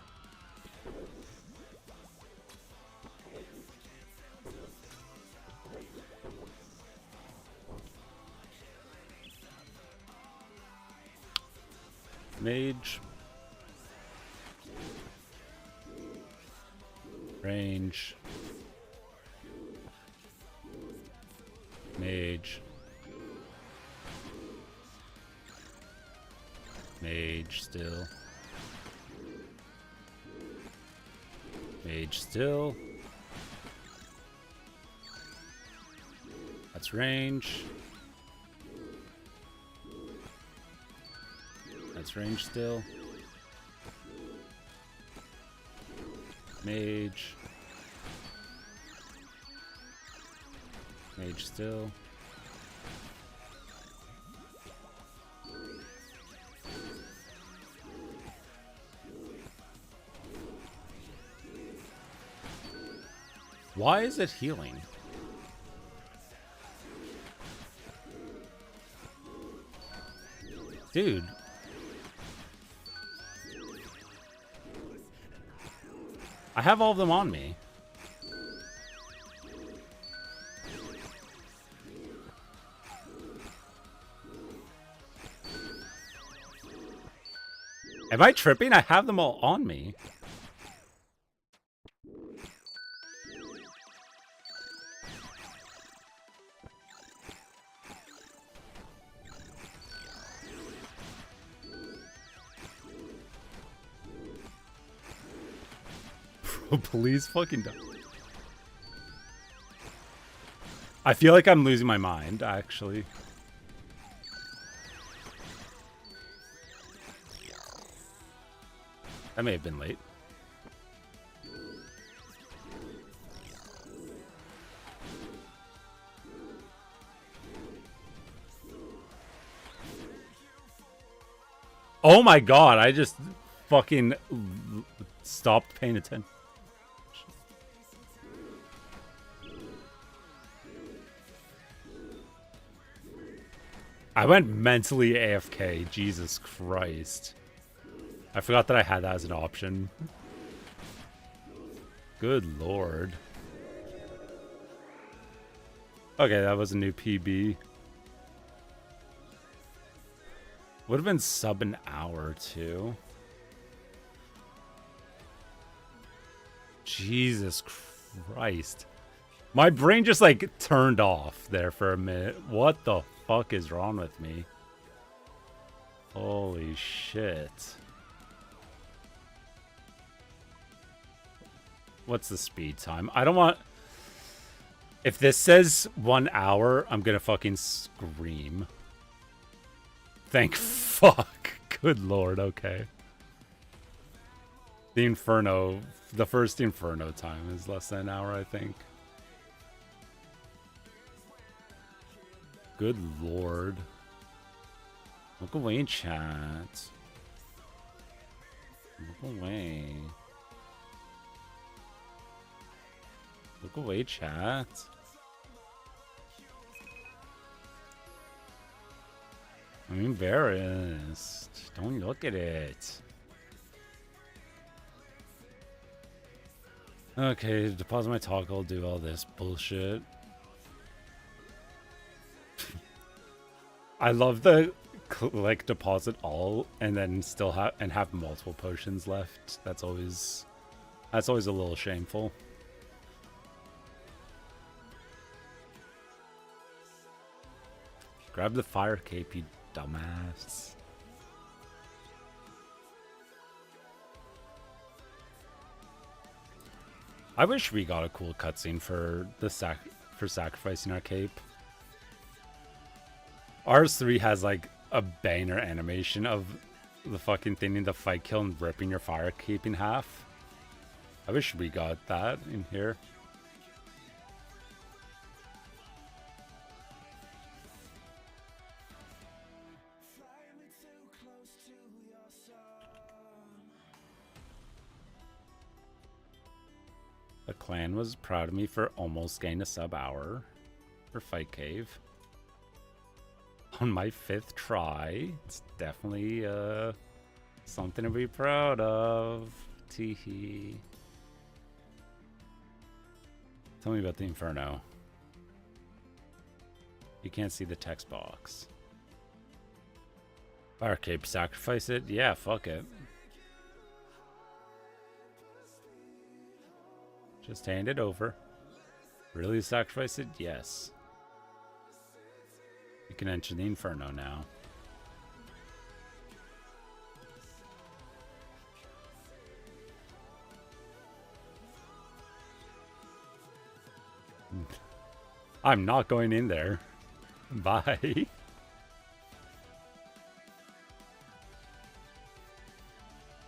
Mage. Range. Mage. Mage still. Mage still. That's range. That's range still. Mage. Mage still. Why is it healing? Dude. I have all of them on me. Am I tripping? I have them all on me. Please fucking die. I feel like I'm losing my mind, actually. That may have been late. Oh my god, I just fucking stopped paying attention. I went mentally AFK, Jesus Christ. I forgot that I had that as an option. Good lord. Okay, that was a new PB. Would have been sub an hour too. Jesus Christ. My brain just like turned off there for a minute. What the fuck is wrong with me? Holy shit. What's the speed time? I don't want... If this says 1 hour, I'm gonna fucking scream. Thank fuck. Good lord, okay. The Inferno, the first Inferno time is less than an hour, I think. Good lord. Look away, chat. Look away. Look away, chat. I'm embarrassed. Don't look at it. Okay, deposit my toggle, do all this bullshit. I love the like deposit all and then still have multiple potions left. That's always a little shameful. Grab the fire cape, you dumbass. I wish we got a cool cutscene for the sacrificing our cape. Rs3 has like a banger animation of the fucking thing in the fight kill and ripping your fire cape in half. I wish we got that in here. The clan was proud of me for almost getting a sub hour for Fight Cave. On my 5th try. It's definitely something to be proud of. Teehee. Tell me about the Inferno. You can't see the text box. Fire Cape, sacrifice it? Yeah, fuck it. Just hand it over. Really sacrifice it? Yes. You can enter the Inferno now. I'm not going in there. Bye.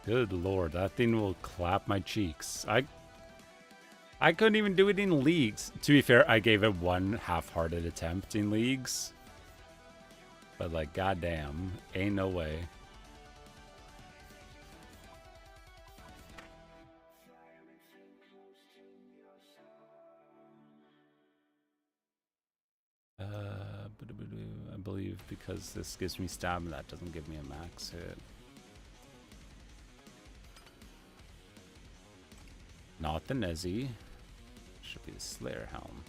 Good lord, that thing will clap my cheeks. I couldn't even do it in leagues. To be fair, I gave it one half-hearted attempt in leagues. But like, goddamn, ain't no way. I believe because this gives me stab, that doesn't give me a max hit. Not the Nezzy. Should be the Slayer Helm.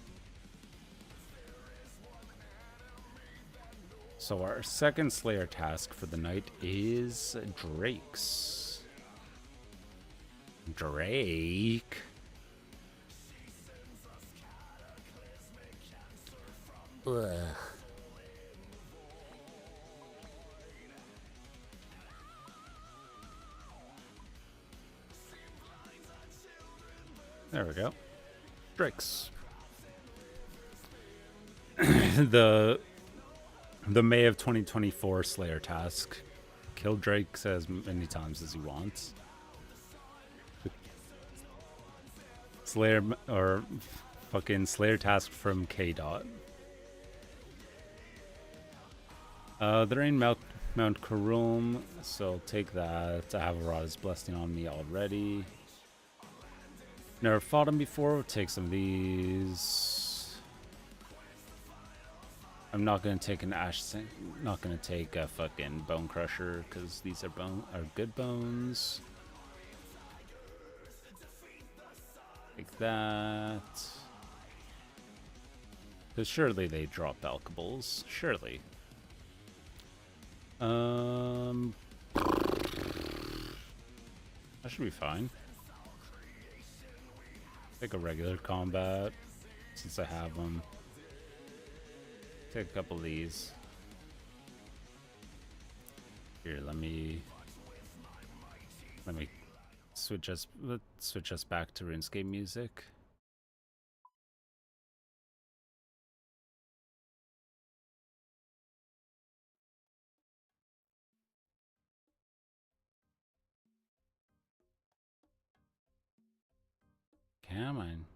So our second Slayer task for the night is Drake's. Drake. Ugh. There we go. Drake's. the May of 2024 Slayer task. Kill Drake's as many times as he wants. Slayer or fucking Slayer task from K-Dot. They're in Mount Karum, so I'll take that. I have a Rada's Blessing on me already. Never fought him before. We'll take some of these. I'm not gonna take an not gonna take a fucking Bone Crusher because these are good bones. Take that. Because surely they drop alkables. Surely. That should be fine. Take a regular combat since I have them. Take a couple of these. Here, let me switch us. Let's switch us back to RuneScape music. Come on.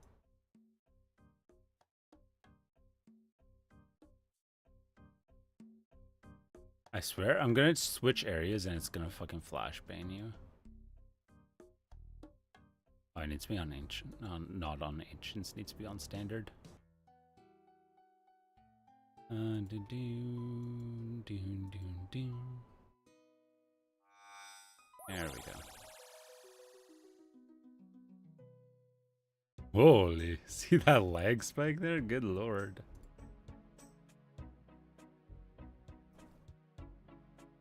I swear, I'm gonna switch areas and it's gonna fucking flashbang you. Oh, it needs to be on ancient, not on ancients. Needs to be on standard. There we go. Holy, see that lag spike there? Good lord.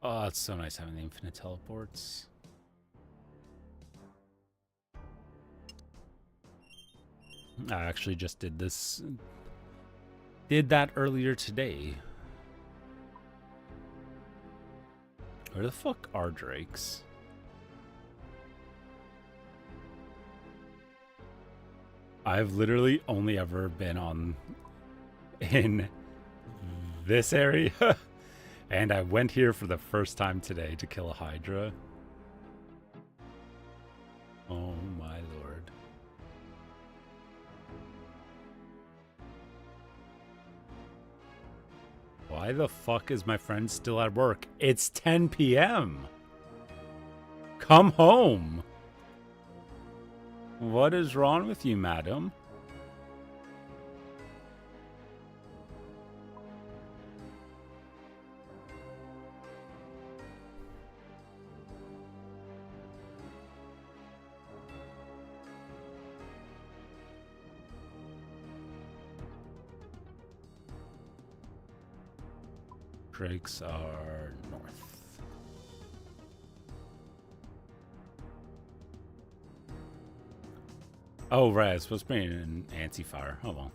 Oh, it's so nice having the infinite teleports. I actually just did that earlier today. Where the fuck are Drakes? I've literally only ever been in this area. And I went here for the first time today to kill a Hydra. Oh my lord. Why the fuck is my friend still at work? It's 10 p.m. Come home. What is wrong with you, madam? Drakes are north. Oh, right. It's supposed to be an anti-fire. Hold on.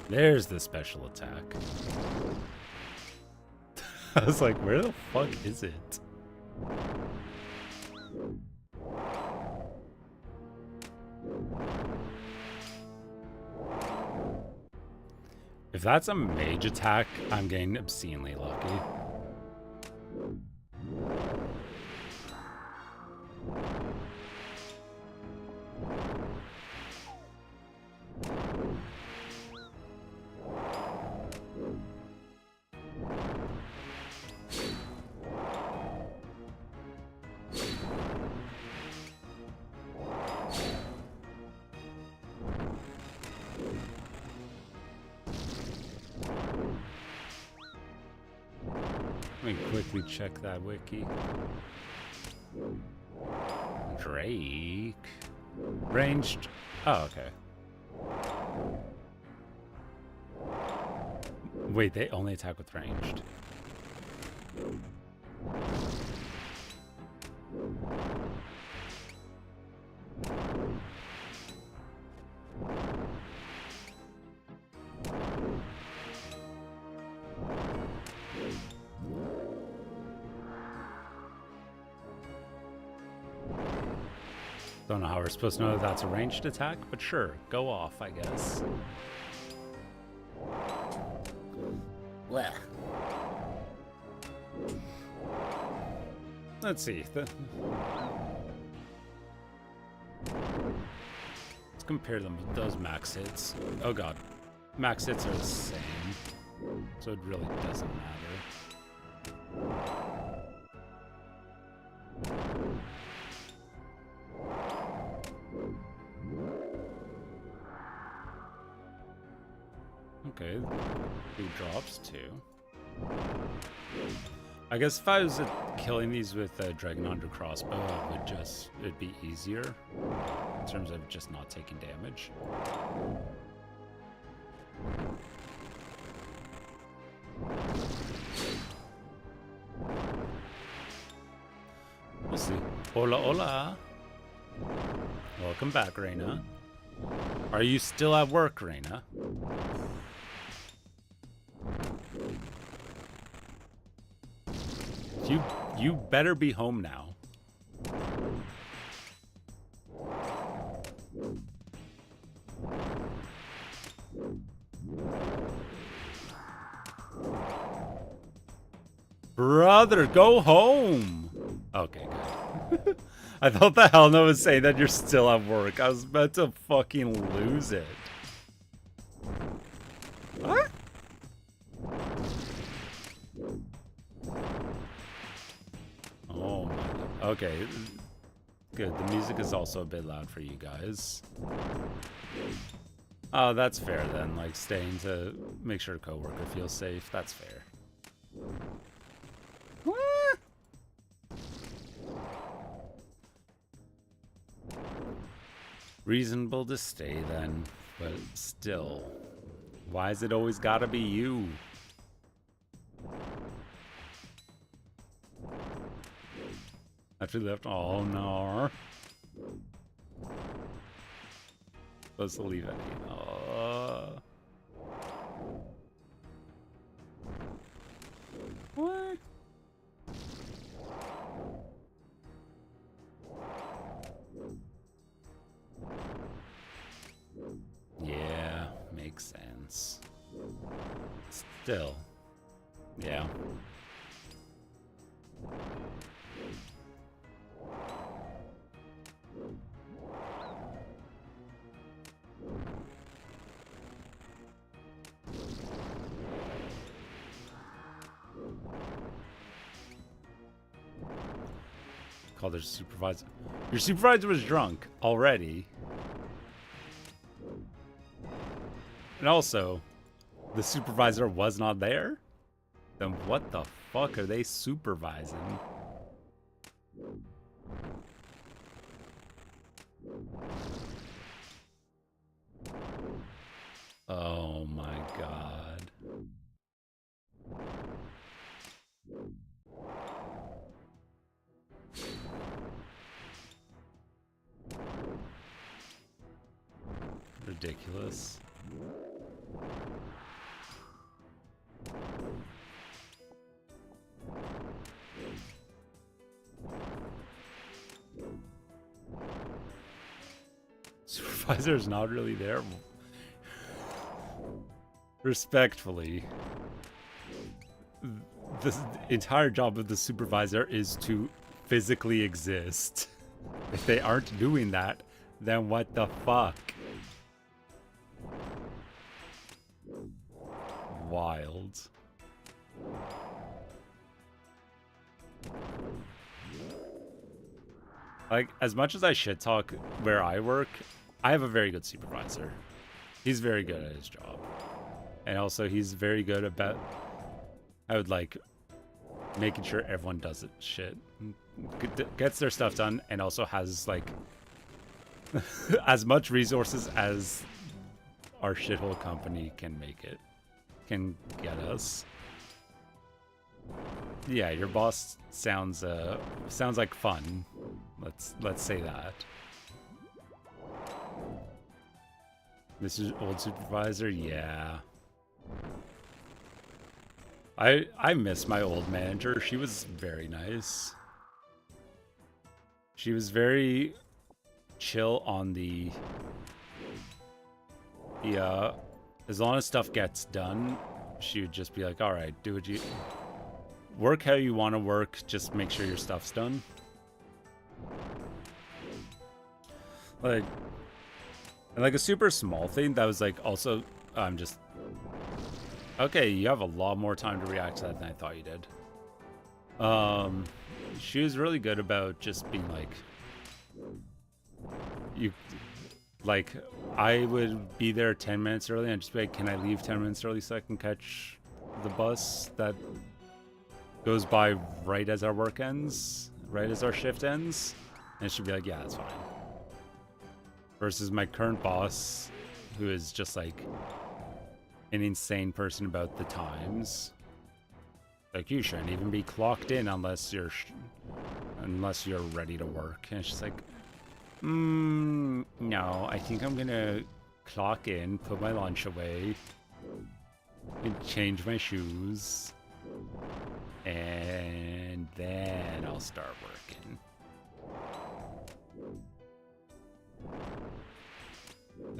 There's the special attack. I was like, where the fuck is it? If that's a mage attack, I'm getting obscenely lucky. Let me quickly check that wiki. Drake. Ranged. Oh, okay. Wait, they only attack with ranged. Don't know how we're supposed to know that that's a ranged attack, but sure, go off, I guess. Well. Let's see. Let's compare them with those max hits. Oh god. Max hits are the same, so it really doesn't matter. Okay, he drops too. I guess if I was killing these with a Dragon Hunter crossbow, it'd be easier in terms of just not taking damage. We'll see. Hola, hola. Welcome back, Reina. Are you still at work, Reina? You better be home now. Brother, go home. Okay, good. I thought the Helna was saying that you're still at work. I was about to fucking lose it. What? Oh my god. Okay. Good. The music is also a bit loud for you guys. Oh, that's fair then. Like, staying to make sure a coworker feels safe. That's fair. What? Reasonable to stay then, but still. Why is it always gotta be you? After we left, oh no. Supposed to leave it. What? Yeah, makes sense. Still. Yeah. Call their supervisor. Your supervisor was drunk already. And also, the supervisor was not there? Then what the fuck are they supervising? Oh my god. Ridiculous. Supervisor's not really there. Respectfully, the entire job of the supervisor is to physically exist. If they aren't doing that, then what the fuck? Wild. Like, as much as I shit talk where I work, I have a very good supervisor. He's very good at his job. And also, he's very good about, I would like, making sure everyone does it shit. Gets their stuff done, and also has, like, as much resources as our shithole company can make it. Can get us. Yeah, your boss sounds like fun. Let's say that. This is old supervisor, yeah. I miss my old manager. She was very nice. She was very chill on the as long as stuff gets done, she would just be like, all right, do what you work how you want to work, just make sure your stuff's done. Like, and like a super small thing that was like also, I'm just, okay, you have a lot more time to react to that than I thought you did. She was really good about just being like, like, I would be there 10 minutes early and just be like, can I leave 10 minutes early so I can catch the bus that goes by right as our work ends, right as our shift ends? And she'd be like, yeah, that's fine. Versus my current boss, who is just like an insane person about the times. Like, you shouldn't even be clocked in unless you're ready to work. And she's like, no, I think I'm gonna clock in, put my lunch away, and change my shoes, and then I'll start working.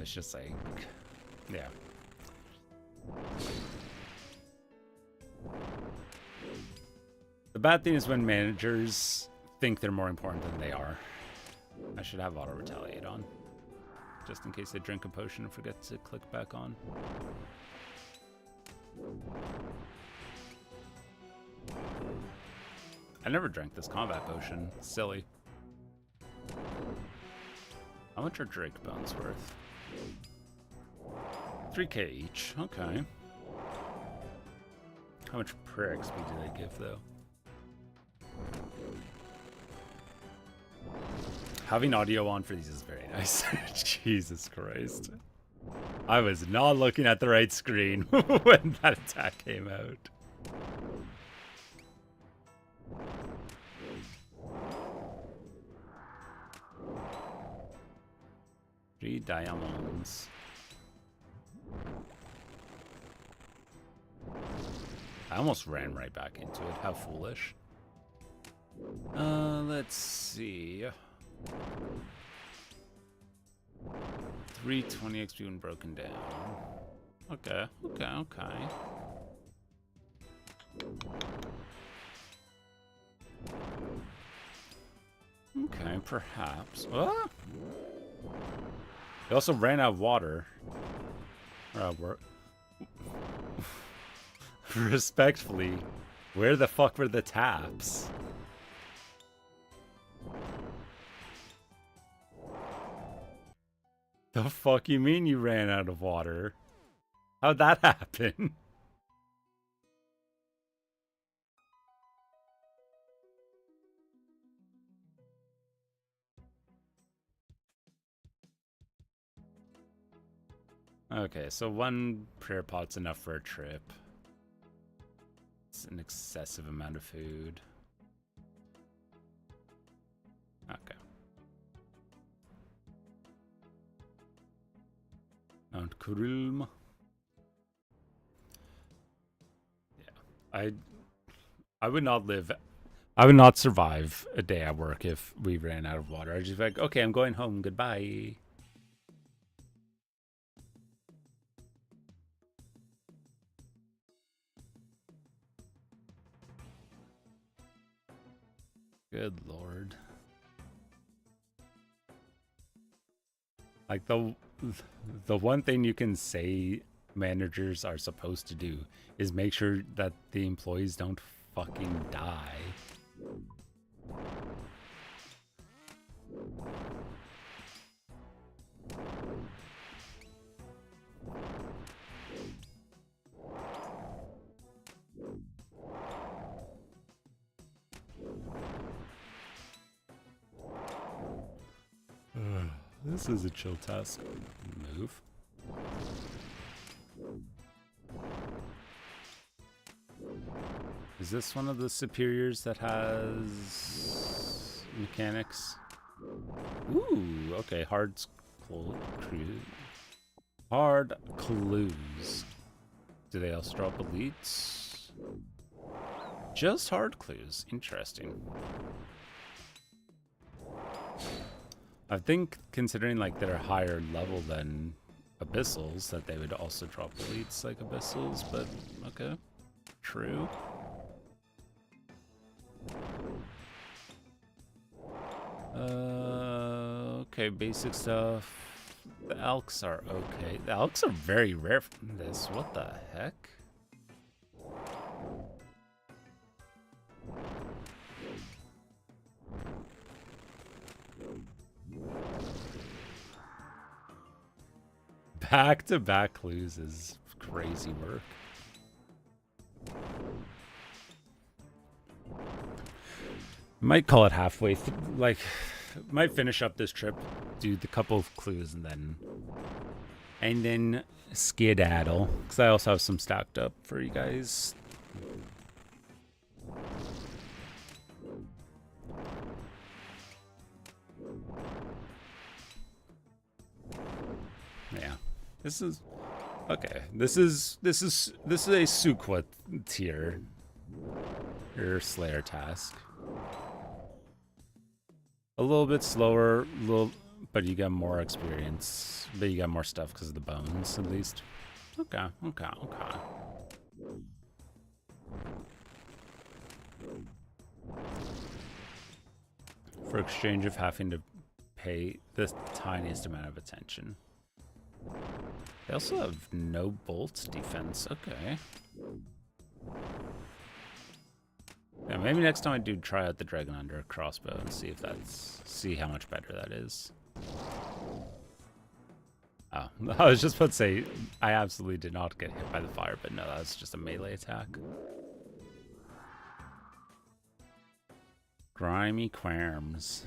It's just like, yeah. The bad thing is when managers think they're more important than they are. I should have auto retaliate on, just in case they drink a potion and forget to click back on. I never drank this combat potion. Silly. How much are Drake bones worth? 3k each. Okay. How much prayer XP do they give, though? Having audio on for these is very nice. Jesus Christ. I was not looking at the right screen when that attack came out. Three diamonds. I almost ran right back into it. How foolish. Let's see. 320 XP when broken down. Okay, okay, okay. Okay, perhaps. Ah! They also ran out of water. Respectfully, where the fuck were the taps? The fuck you mean you ran out of water? How'd that happen? Okay, so one prayer pot's enough for a trip. It's an excessive amount of food. Okay. Mount Kurulm. Yeah. I would not live. I would not survive a day at work if we ran out of water. I'd just be like, okay, I'm going home. Goodbye. Good lord. Like the one thing you can say managers are supposed to do is make sure that the employees don't fucking die. This is a chill task. Move. Is this one of the superiors that has mechanics? Ooh, okay. Hard clues. Do they also drop elites? Just hard clues. Interesting. I think considering like they're higher level than abyssals, that they would also drop elites like abyssals, but okay. True. Okay, basic stuff. The elks are okay. The elks are very rare from this. What the heck? Back-to-back clues is crazy work. Might call it halfway. Like, might finish up this trip, do the couple of clues, and then skedaddle. Because I also have some stacked up for you guys. Yeah, this is okay. This is a Suqua tier. Your Slayer task. A little bit slower, but you got more experience. But you got more stuff because of the bones, at least. Okay. For exchange of having to pay the tiniest amount of attention. They also have no bolts defense. Okay. Yeah, maybe next time I do try out the dragon under a crossbow and see how much better that is. Oh, I was just about to say I absolutely did not get hit by the fire, but no, that's just a melee attack. Grimy Querms.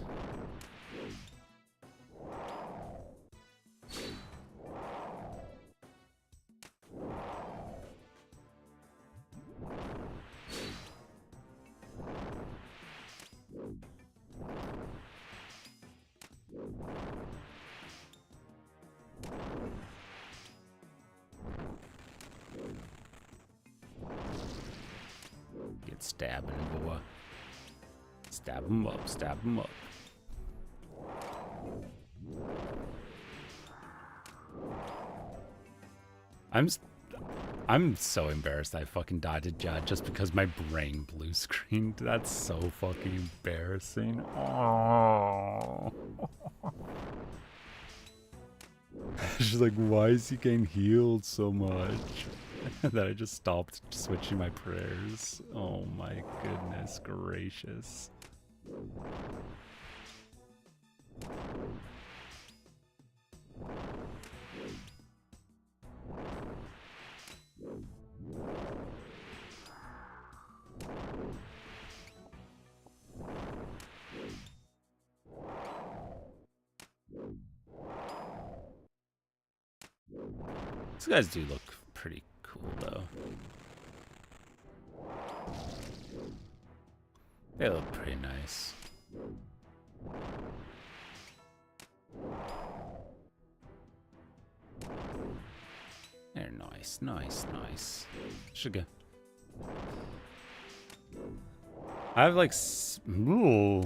Get stabbing, boy. Stab him up, stab him up. I'm so embarrassed I fucking died to Jad just because my brain blue screened. That's so fucking embarrassing. Oh. She's like, why is he getting healed so much? That I just stopped switching my prayers. Oh my goodness gracious. These guys do look pretty cool, though. They look pretty nice. They're nice, nice, nice. Should go. I have like... Ooh.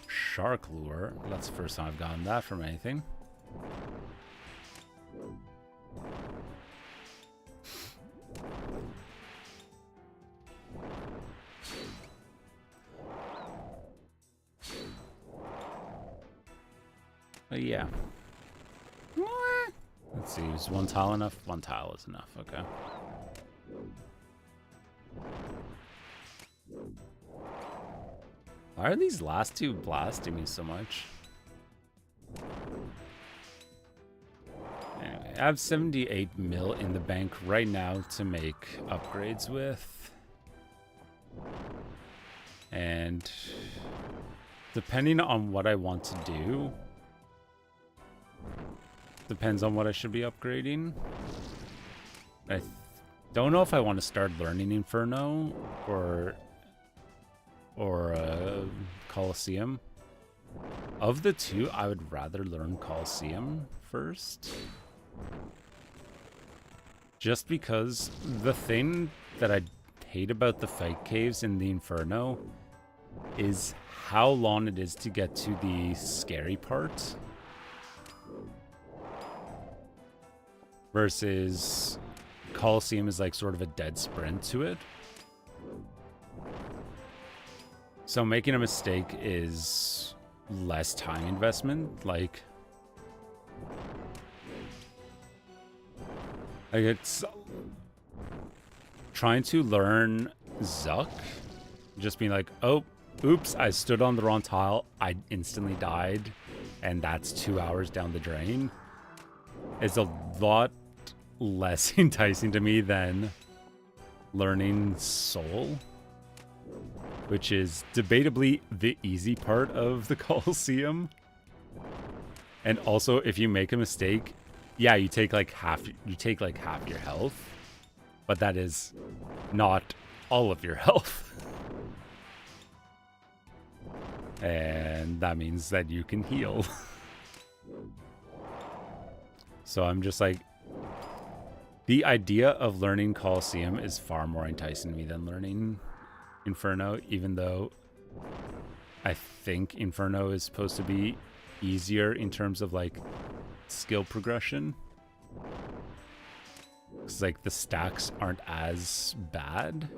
Shark lure. That's the first time I've gotten that from anything. But yeah. Let's see, is one tile enough? One tile is enough, okay. Why are these last two blasting me so much? Anyway, I have 78 mil in the bank right now to make upgrades with. And depending on what I want to do, depends on what I should be upgrading. I don't know if I want to start learning Inferno or Colosseum. Of the two, I would rather learn Colosseum first. Just because the thing that I hate about the fight caves in the Inferno is how long it is to get to the scary part. Versus Colosseum is like sort of a dead sprint to it. So making a mistake is less time investment. Like it's trying to learn Zuck, just being like, oh, oops, I stood on the wrong tile, I instantly died, and that's 2 hours down the drain. It's a lot less enticing to me than learning Soul, which is debatably the easy part of the Colosseum. And also, if you make a mistake, yeah, you take like half your health, but that is not all of your health. And that means that you can heal. So I'm just like, the idea of learning Colosseum is far more enticing to me than learning Inferno, even though I think Inferno is supposed to be easier in terms of like skill progression. Because like the stacks aren't as bad.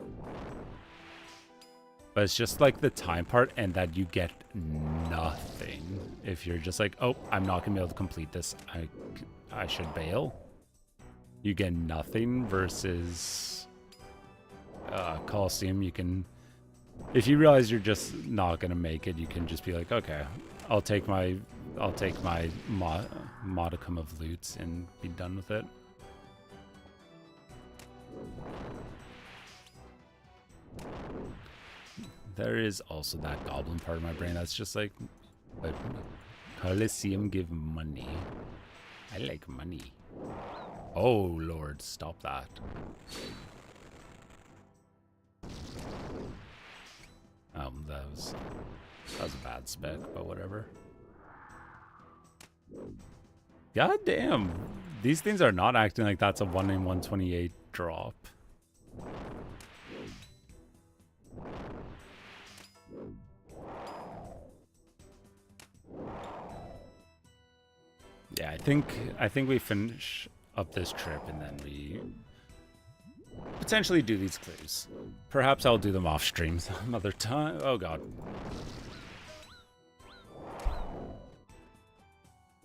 But it's just like the time part, and that you get nothing if you're just like, oh, I'm not gonna be able to complete this, I should bail. You get nothing versus Colosseum. You can, if you realize you're just not gonna make it, you can just be like, okay, I'll take my modicum of loots and be done with it. There is also that goblin part of my brain that's just like, but Colosseum give money. I like money. Oh Lord, stop that. That was a bad spec, but whatever. God damn, these things are not acting like that's a 1 in 128 drop. Yeah, I think we finish up this trip and then we potentially do these clues. Perhaps I'll do them off stream some other time. Oh god.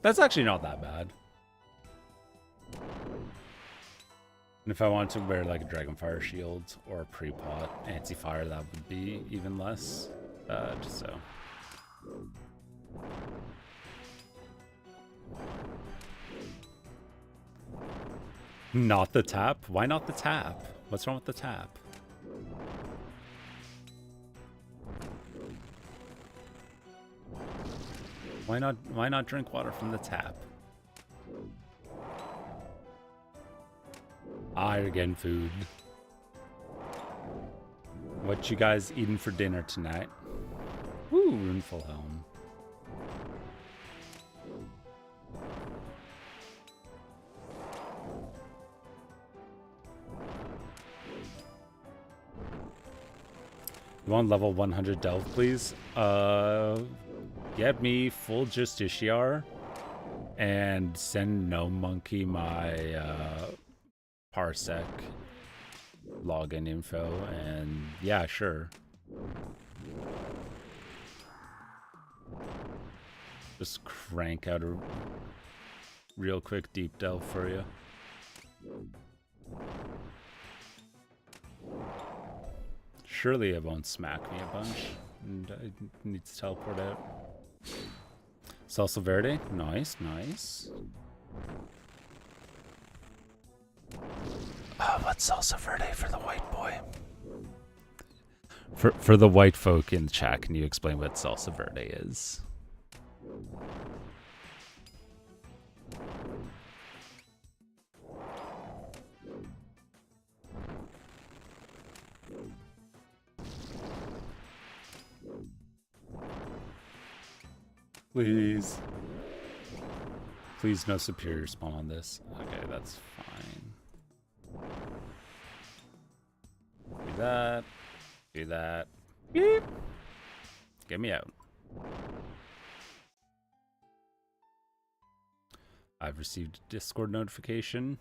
That's actually not that bad. And if I wanted to wear like a Dragonfire shield or a pre-pot anti-fire, that would be even less. Just so. Not the tap? Why not the tap? What's wrong with the tap? Why not drink water from the tap? Ah, you're getting food. What you guys eating for dinner tonight? Woo, Runeful Helm. You want level 100 delve, please? Get me full Justiciar and send No Monkey my Parsec login info, and yeah, sure. Just crank out a real quick deep delve for you. Surely it won't smack me a bunch, and I need to teleport out. Salsa Verde, nice, nice. What's Salsa Verde for the white boy? For the white folk in the chat, can you explain what Salsa Verde is? Please. Please no superior spawn on this. Okay, that's fine. Do that. Do that. Beep. Get me out. I've received a Discord notification.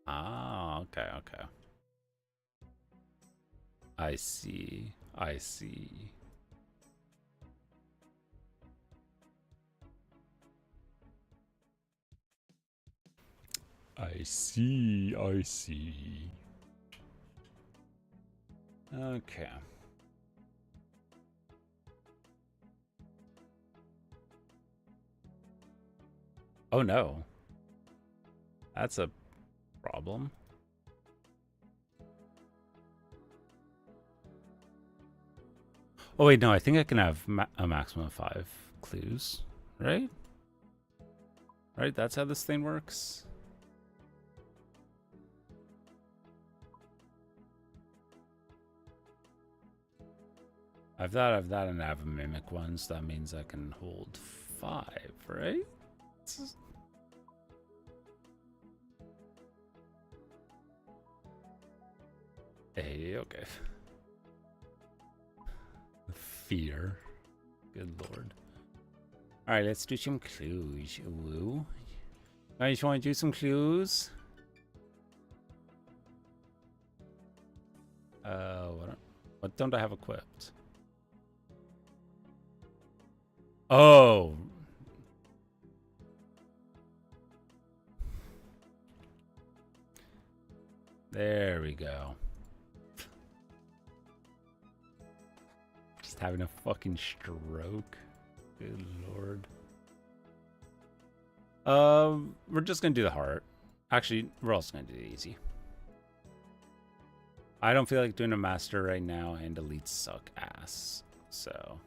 Ah, okay, okay. I see. I see. I see, I see. Okay. Oh no. That's a problem. Oh wait, no, I think I can have a maximum of 5 clues, right? Right, that's how this thing works. I've that, and I have a mimic one, so that means I can hold 5, right? Hey, okay. Fear. Good lord. Alright, let's do some clues. Woo. Guys, you want to do some clues? What don't I have equipped? Oh. There we go. Just having a fucking stroke. Good lord. We're just gonna do the heart. Actually, we're also gonna do the easy. I don't feel like doing a master right now, and elites suck ass. So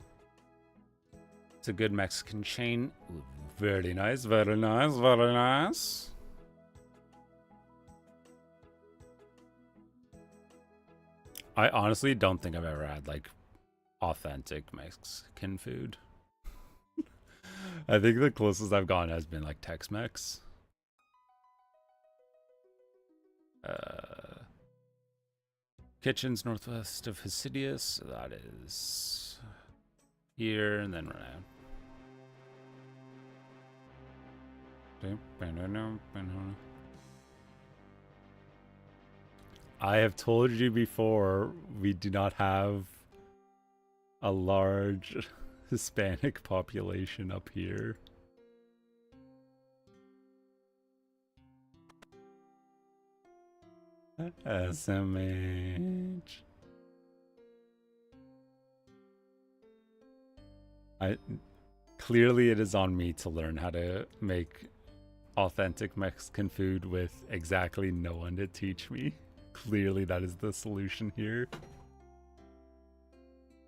it's a good Mexican chain. Ooh, very nice, very nice, very nice. I honestly don't think I've ever had like authentic Mexican food. I think the closest I've gone has been like Tex-Mex. Kitchen's northwest of Hesidius. So that is here, and then run out. I have told you before, we do not have a large Hispanic population up here. SMH. Clearly it is on me to learn how to make authentic Mexican food with exactly no one to teach me. Clearly that is the solution here.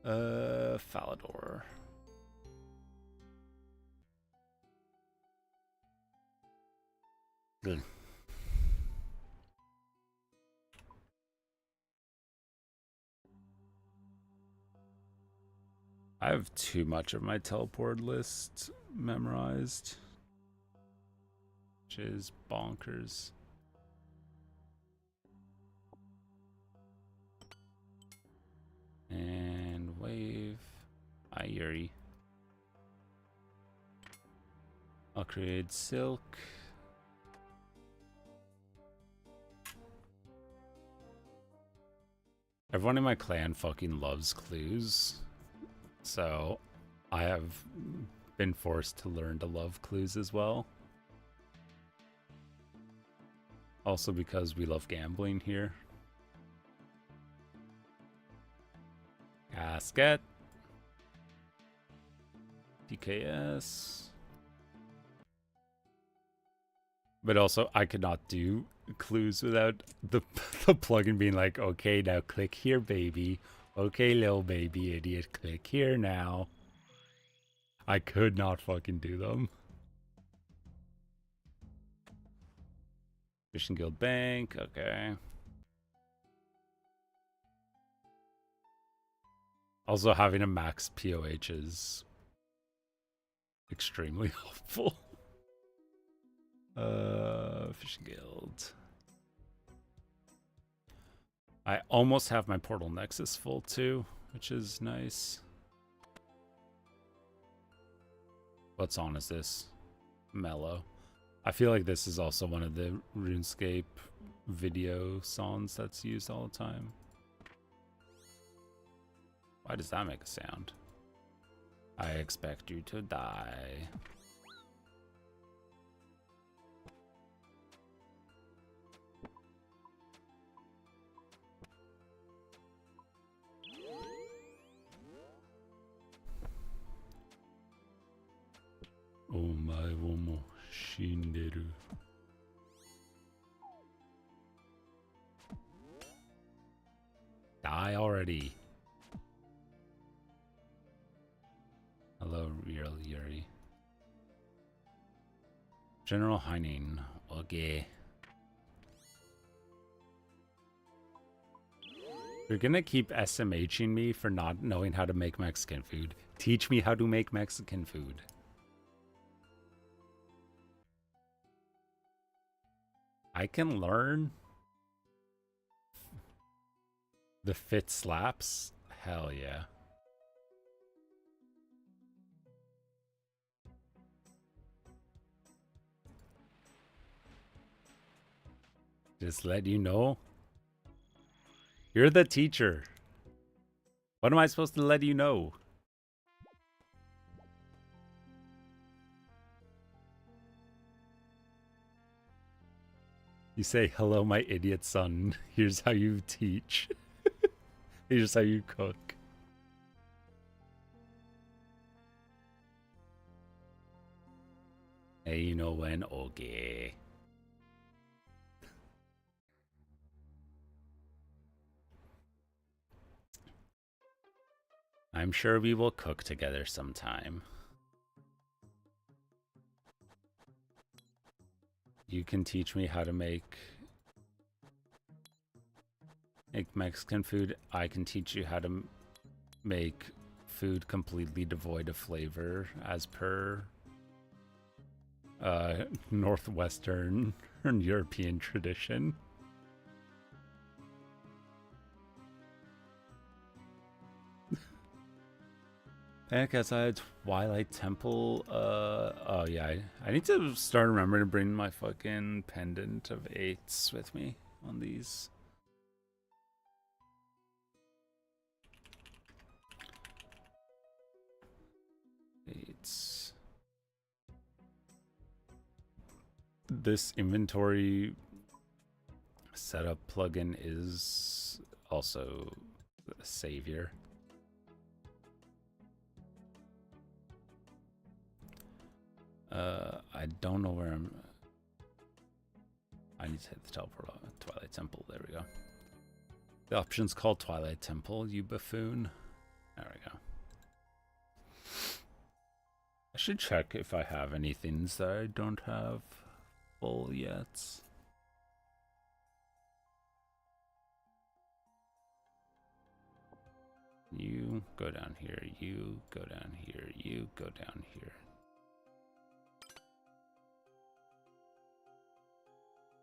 Falador. Good. I have too much of my teleport list memorized, which is bonkers. And wave. Hi, Yuri. I'll create silk. Everyone in my clan fucking loves clues. So I have been forced to learn to love clues as well. Also because we love gambling here. Casket. DKS. But also I could not do clues without the plugin being like, okay, now click here, baby. Okay, little baby idiot, click here now. I could not fucking do them. Fishing Guild Bank, okay. Also, having a max POH is extremely helpful. Fishing Guild. I almost have my Portal Nexus full too, which is nice. What song is this? Mellow. I feel like this is also one of the RuneScape video songs that's used all the time. Why does that make a sound? I expect you to die. Omae wo mo shinderu. Die already. Hello, real Yuri. General Heining. Okay. You're gonna keep SMHing me for not knowing how to make Mexican food. Teach me how to make Mexican food. I can learn. The fit slaps? Hell yeah. Just let you know. You're the teacher. What am I supposed to let you know? You say, hello, my idiot son. Here's how you teach. Here's how you cook. Hey, you know when? Okay. I'm sure we will cook together sometime. You can teach me how to make Mexican food. I can teach you how to make food completely devoid of flavor as per Northwestern European tradition. Panic outside Twilight Temple. Oh yeah, I need to start remembering to bring my fucking pendant of 8s with me on these. Eights. This inventory setup plugin is also a savior. I don't know where I'm. I need to hit the teleport on Twilight Temple. There we go. The option's called Twilight Temple, you buffoon. There we go. I should check if I have any things that I don't have full yet. You go down here, you go down here, you go down here.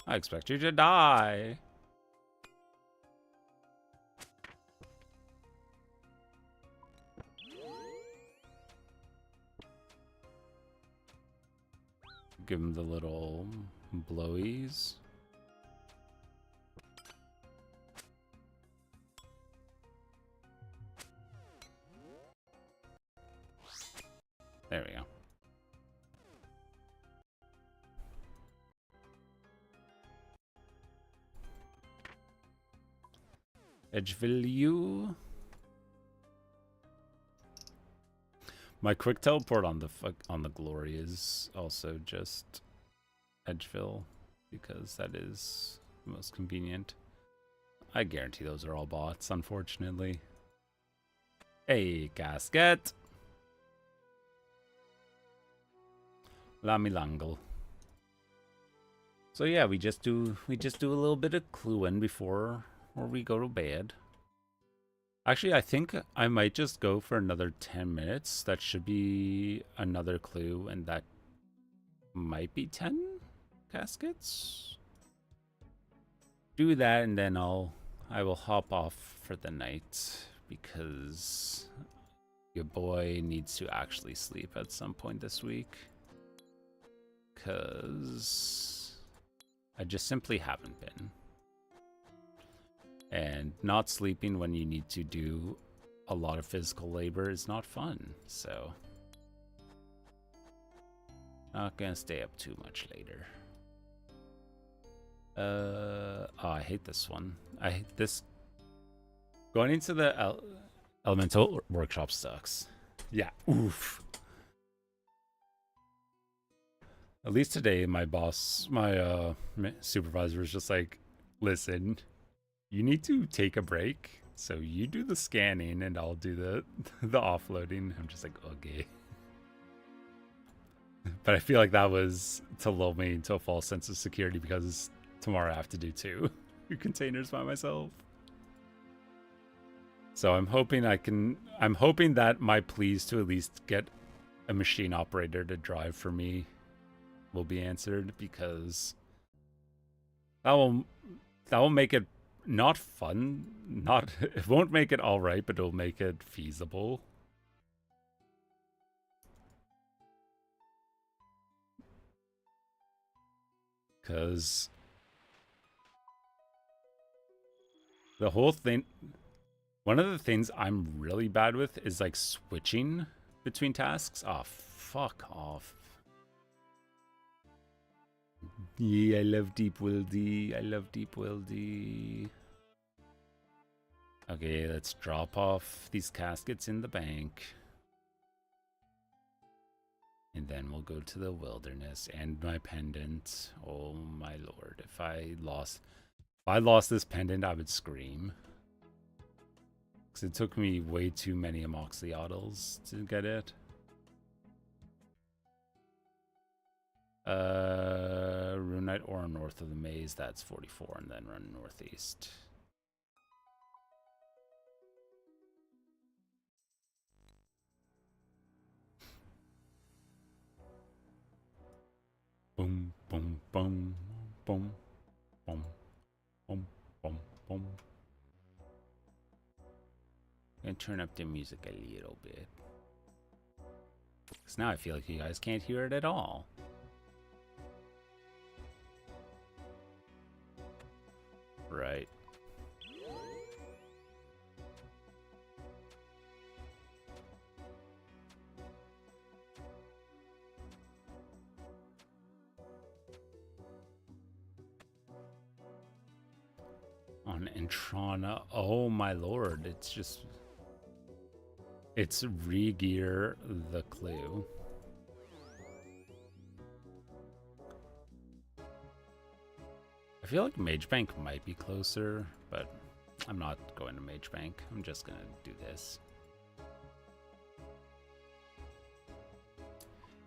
I expect you to die. Give him the little blowies. There we go. Edgeville, you. My quick teleport on the glory is also just Edgeville because that is the most convenient. I guarantee those are all bots, unfortunately. Hey, casket. Lamilangle. So yeah, we just do a little bit of cluing before we go to bed. Actually, I think I might just go for another 10 minutes. That should be another clue, and that might be 10 caskets. Do that, and then I will hop off for the night because your boy needs to actually sleep at some point this week. Because I just simply haven't been. And not sleeping when you need to do a lot of physical labor is not fun, so not gonna stay up too much later. Oh, I hate this one. I hate this. Going into the elemental workshop sucks. Yeah, oof. At least today, my boss, my supervisor was just like, listen, you need to take a break. So you do the scanning and I'll do the offloading. I'm just like, okay. But I feel like that was to lull me into a false sense of security because tomorrow I have to do 2 containers by myself. So I'm hoping that my pleas to at least get a machine operator to drive for me will be answered, because that will make it not fun, it won't make it all right, but it'll make it feasible. Because the whole thing, one of the things I'm really bad with is like switching between tasks. Oh, fuck off. Yeah, I love Deep Wildy. I love Deep Wildy. Okay, let's drop off these caskets in the bank. And then we'll go to the wilderness and my pendant. Oh my lord. If I lost this pendant, I would scream. Because it took me way too many amoxicillins to get it. Runite ore north of the maze, that's 44, and then run northeast. Boom, boom, boom, boom, boom, boom, boom, boom. And turn up the music a little bit. Because now I feel like you guys can't hear it at all. Right. On Entrana, oh my lord, it's re-gear the clue. I feel like Mage Bank might be closer, but I'm not going to Mage Bank. I'm just gonna do this.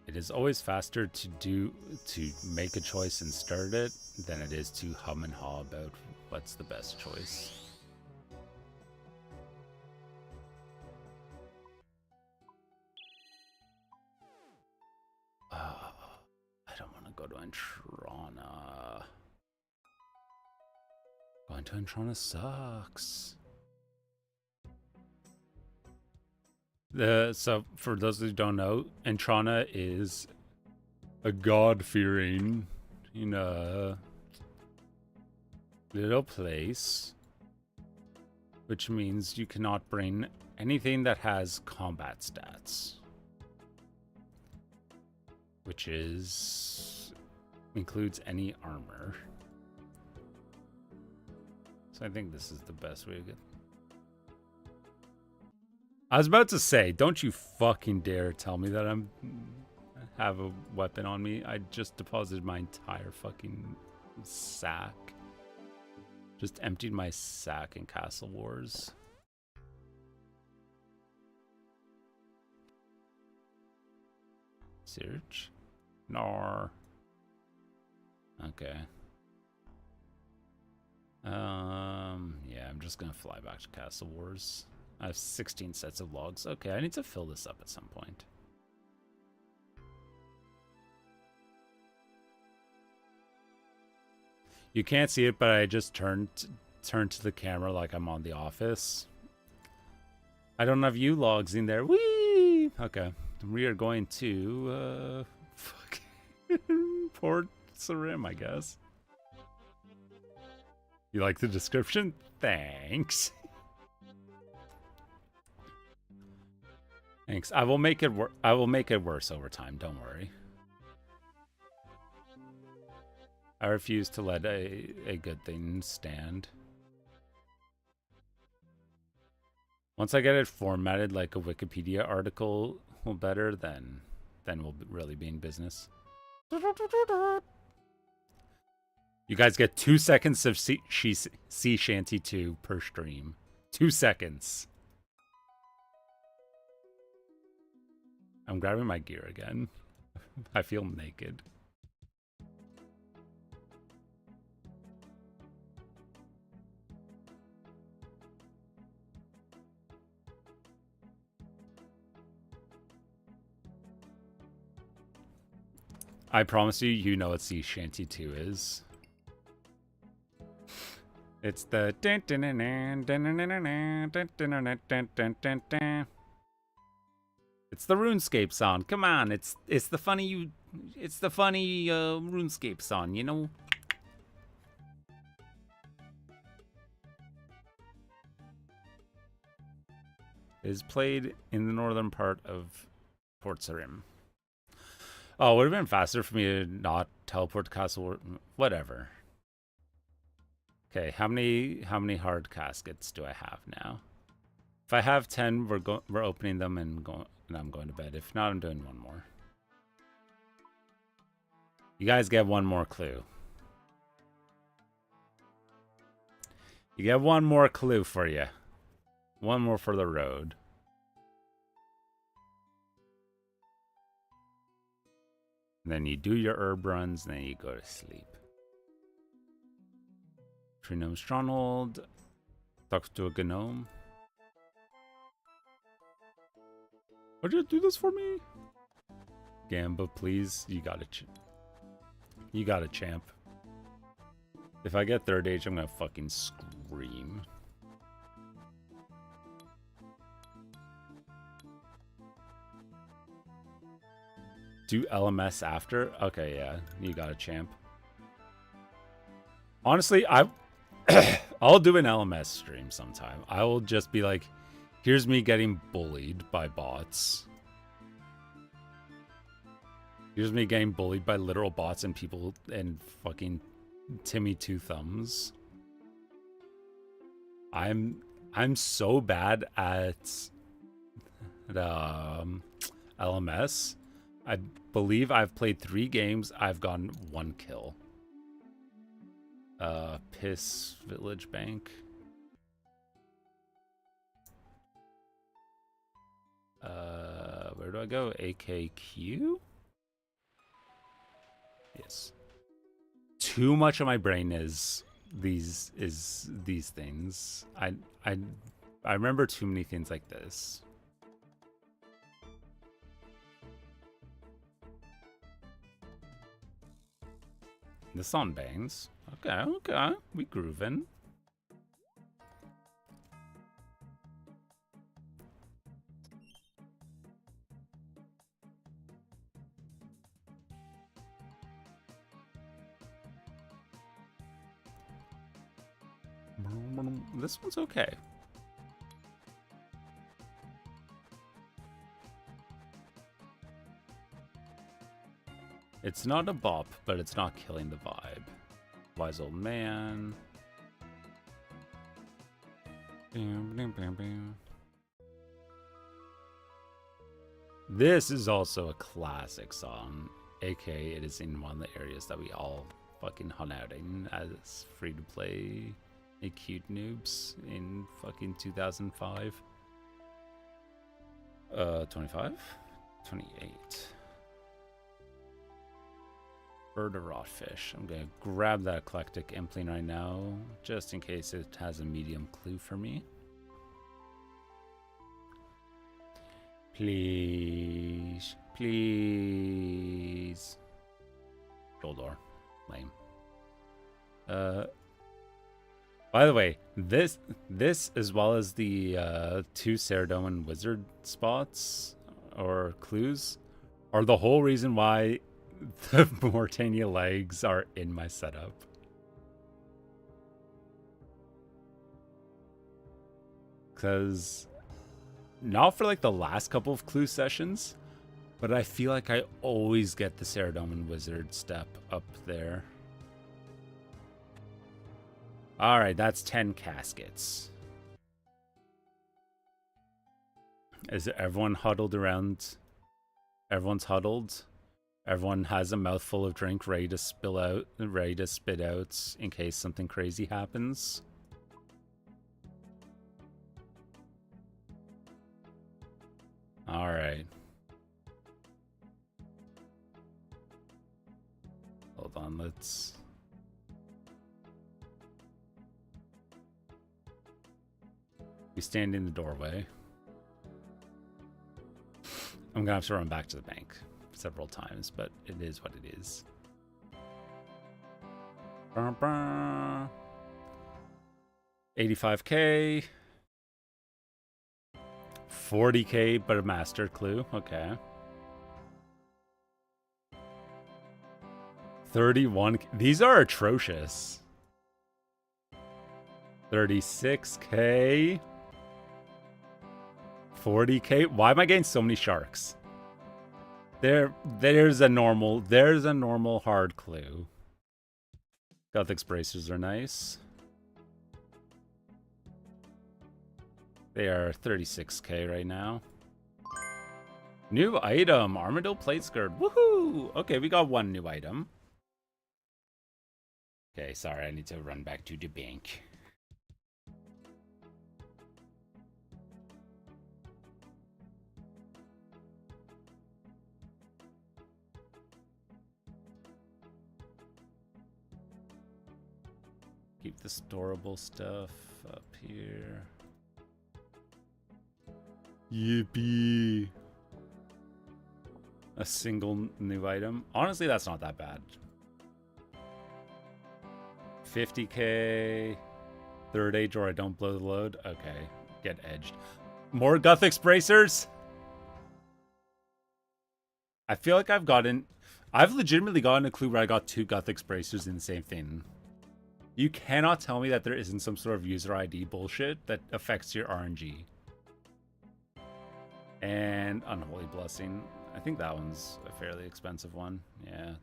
It is always faster to make a choice and start it than it is to hum and haw about what's the best choice. I don't want to go to Entrana. Going to Entrana sucks. So for those who don't know, Entrana is a god-fearing, little place, which means you cannot bring anything that has combat stats, which includes any armor. So I think this is the best way to get. I was about to say, don't you fucking dare tell me that I have a weapon on me. I just deposited my entire fucking sack. Just emptied my sack in Castle Wars. Search? Nar. Okay. Yeah, I'm just gonna fly back to Castle Wars. I have 16 sets of logs. Okay, I need to fill this up at some point. You can't see it, but I just turned to the camera like I'm on The Office. I don't have you logs in there. Whee! Okay, we are going to Port Sarim, I guess. You like the description? Thanks. Thanks. I will make it worse over time. Don't worry. I refuse to let a good thing stand. Once I get it formatted like a Wikipedia article, better, then we'll really be in business. You guys get 2 seconds of Sea Shanty 2 per stream. 2 seconds. I'm grabbing my gear again. I feel naked. I promise you know what Sea Shanty 2 is. It's the it's the RuneScape song. Come on, it's the funny RuneScape song, you know? It is played in the northern part of Port Sarim. Oh, it would have been faster for me to not teleport to Castle. Whatever. Okay, how many hard caskets do I have now? If I have 10, we're opening them and I'm going to bed. If not, I'm doing one more. You guys get one more clue. You get one more clue for you. One more for the road. And then you do your herb runs, and then you go to sleep. Tree Gnome Stronghold. Talks to a gnome. Why'd you do this for me? Gamba, please. You got a champ. If I get third age, I'm gonna fucking scream. Do LMS after? Okay, yeah. You got a champ. Honestly, I'll do an LMS stream sometime. I will just be like, here's me getting bullied by bots. Here's me getting bullied by literal bots and people and fucking Timmy Two Thumbs. I'm so bad at LMS. I believe I've played 3 games. I've gotten 1 kill. Piss Village Bank. Where do I go? AKQ? Yes. Too much of my brain is these things. I remember too many things like this. This on bangs. Okay. We grooving. This one's okay. It's not a bop, but it's not killing the vibe. Wise old man. This is also a classic song. aka it is in one of the areas that we all fucking hung out in as free-to-play cute noobs in fucking 2005. 25? 28. Bird of rot fish. I'm gonna grab that eclectic impling right now, just in case it has a medium clue for me. Please. Please. Door. Lame. By the way, this as well as the 2 Saradomin wizard spots or clues are the whole reason why the Mortania legs are in my setup. Because not for like the last couple of clue sessions, but I feel like I always get the Saradomin wizard step up there. All right, that's 10 caskets. Is everyone huddled around? Everyone's huddled. Everyone has a mouthful of drink ready to spill out, ready to spit out in case something crazy happens. All right. Hold on, let's... We stand in the doorway. I'm gonna have to run back to the bank several times, but it is what it is. 85k. 40k, but a master clue. Okay. 31. These are atrocious. 36k. 40k. Why am I getting so many sharks? There's a normal hard clue. Gothic bracers are nice. They are 36k right now. New item, Armadillo plate skirt. Woohoo! Okay, we got 1 new item. Okay, sorry, I need to run back to the bank. Keep the storable stuff up here. Yippee. A single new item. Honestly, that's not that bad. 50k. Third age or I don't blow the load. Okay, get edged. More Gothic bracers. I feel like I've legitimately gotten a clue where I got 2 Gothic bracers in the same thing. You cannot tell me that there isn't some sort of user ID bullshit that affects your RNG. And Unholy Blessing. I think that one's a fairly expensive one. Yeah.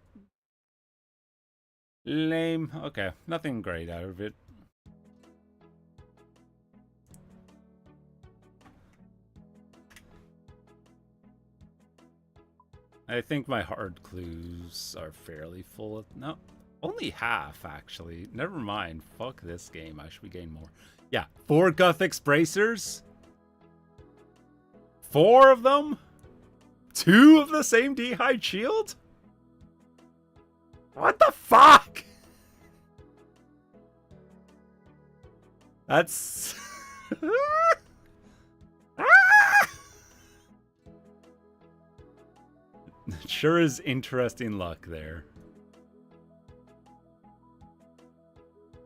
Lame. Okay. Nothing great out of it. I think my hard clues are fairly full. No, only half, actually. Never mind. Fuck this game. I should be getting more. Yeah, 4 Gothic bracers. 4 of them? 2 of the same D-Hide shield? What the fuck? That's... Sure is interesting luck there.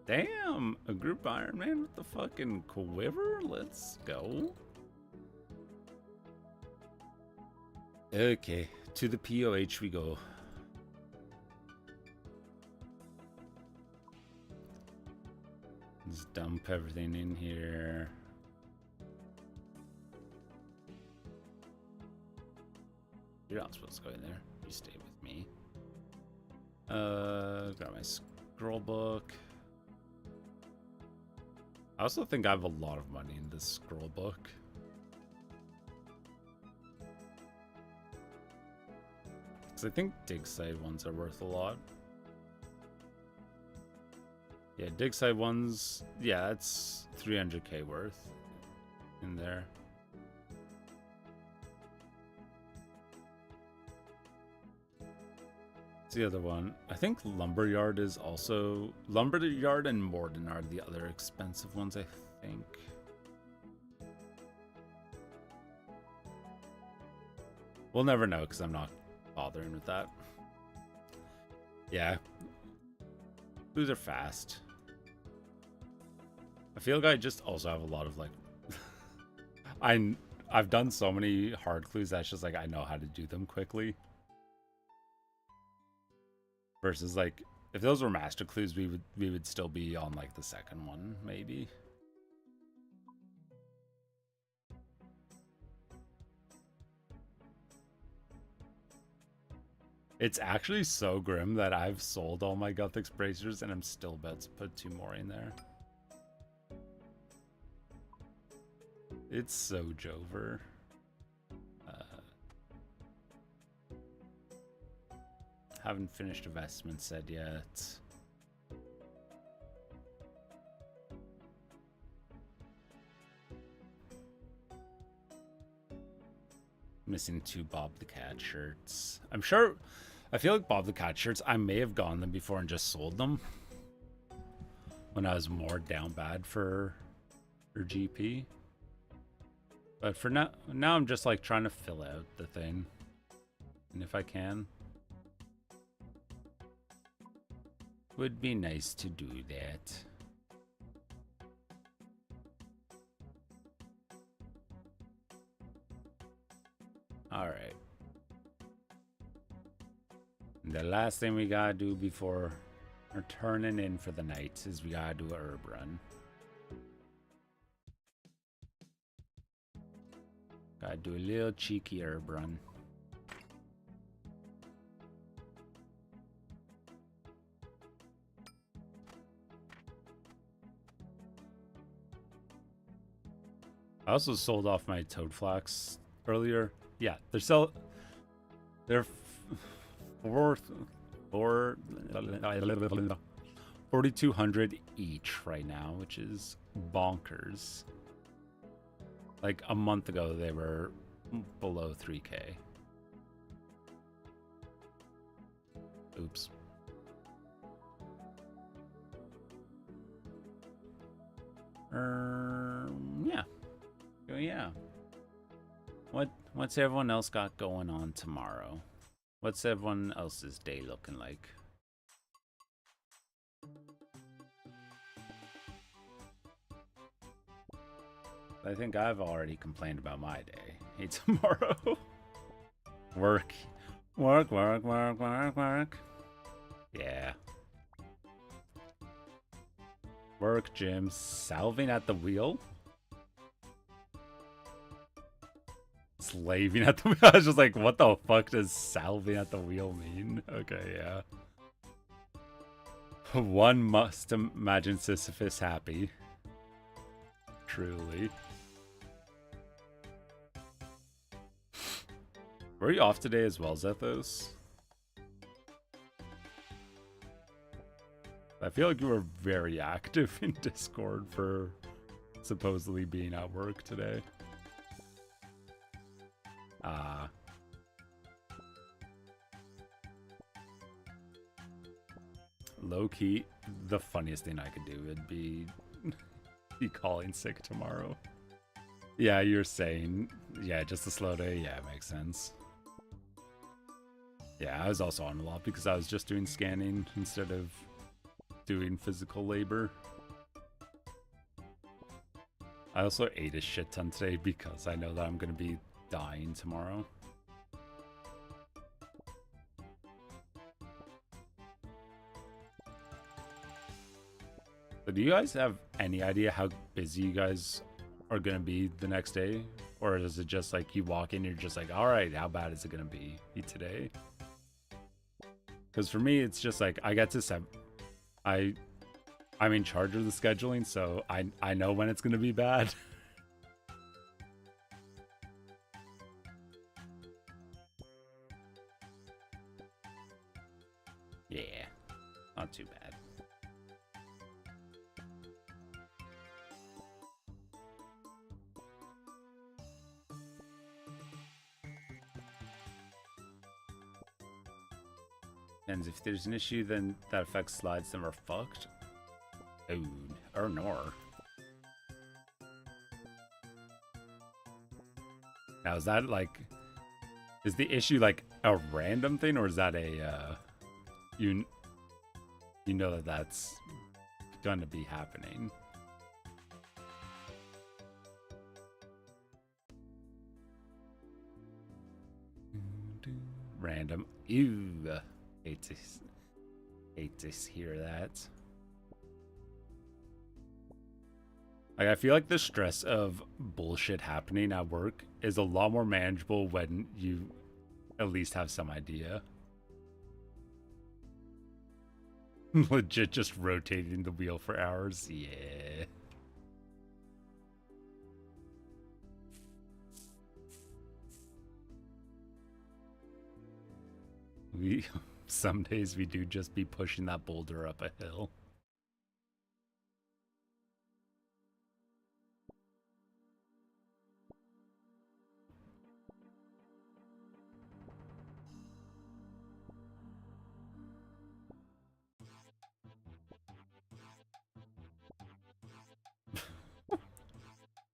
Damn, a group Iron Man with the fucking quiver? Let's go. Okay, to the POH we go. Let's dump everything in here. You're not supposed to go in there. You stay with me. Got my scroll book. I also think I have a lot of money in this scroll book. Because I think dig site ones are worth a lot. Yeah, dig site ones, yeah, that's 300k worth in there. What's the other one? I think Lumberyard is also... Lumberyard and Morden are the other expensive ones, I think. We'll never know because I'm not bothering with that. Yeah. Clues are fast. I feel like I just also have a lot of like... I've done so many hard clues that's just like I know how to do them quickly. Versus like if those were master clues, we would still be on like the second one, maybe. It's actually so grim that I've sold all my Gothic bracers and I'm still about to put 2 more in there. It's so Jover. Haven't finished a vestment set yet. Missing 2 Bob the Cat shirts. I'm sure... I feel like Bob the Cat shirts, I may have gotten them before and just sold them. When I was more down bad for GP. But for now I'm just like trying to fill out the thing. And if I can... Would be nice to do that. Alright. The last thing we gotta do before returning in for the night is we gotta do a herb run. Gotta do a little cheeky herb run. I also sold off my toad flax earlier. Yeah, they're 4,200 each right now, which is bonkers. Like a month ago, they were below 3k. Oops. Yeah. Oh, yeah. What's everyone else got going on tomorrow? What's everyone else's day looking like? I think I've already complained about my day. Hey, tomorrow. Work, work, work, work, work. Yeah. Work, Jim. Salving at the wheel? Slaving at the wheel? I was just like, what the fuck does salving at the wheel mean? Okay, yeah. One must imagine Sisyphus happy. Truly. Were you off today as well, Zethos? I feel like you were very active in Discord for supposedly being at work today. Low-key, the funniest thing I could do would be calling sick tomorrow. Yeah, you're saying, yeah, just a slow day. Yeah, it makes sense. Yeah, I was also on a lot because I was just doing scanning instead of doing physical labor. I also ate a shit ton today because I know that I'm going to be dying tomorrow. So do you guys have any idea how busy you guys are going to be the next day? Or is it just like you walk in and you're just like, all right, how bad is it going to be today? Because for me, it's just like I get to I'm in charge of the scheduling, so I know when it's going to be bad. Yeah, not too bad. And if there's an issue then that affects slides, then we're fucked. Oh, or nor. Now is that like, is the issue like a random thing, or is that a you know that that's gonna be happening? Random. Ew. Hate to hear that. Like, I feel like the stress of bullshit happening at work is a lot more manageable when you at least have some idea. Legit just rotating the wheel for hours. Yeah. Some days we do just be pushing that boulder up a hill.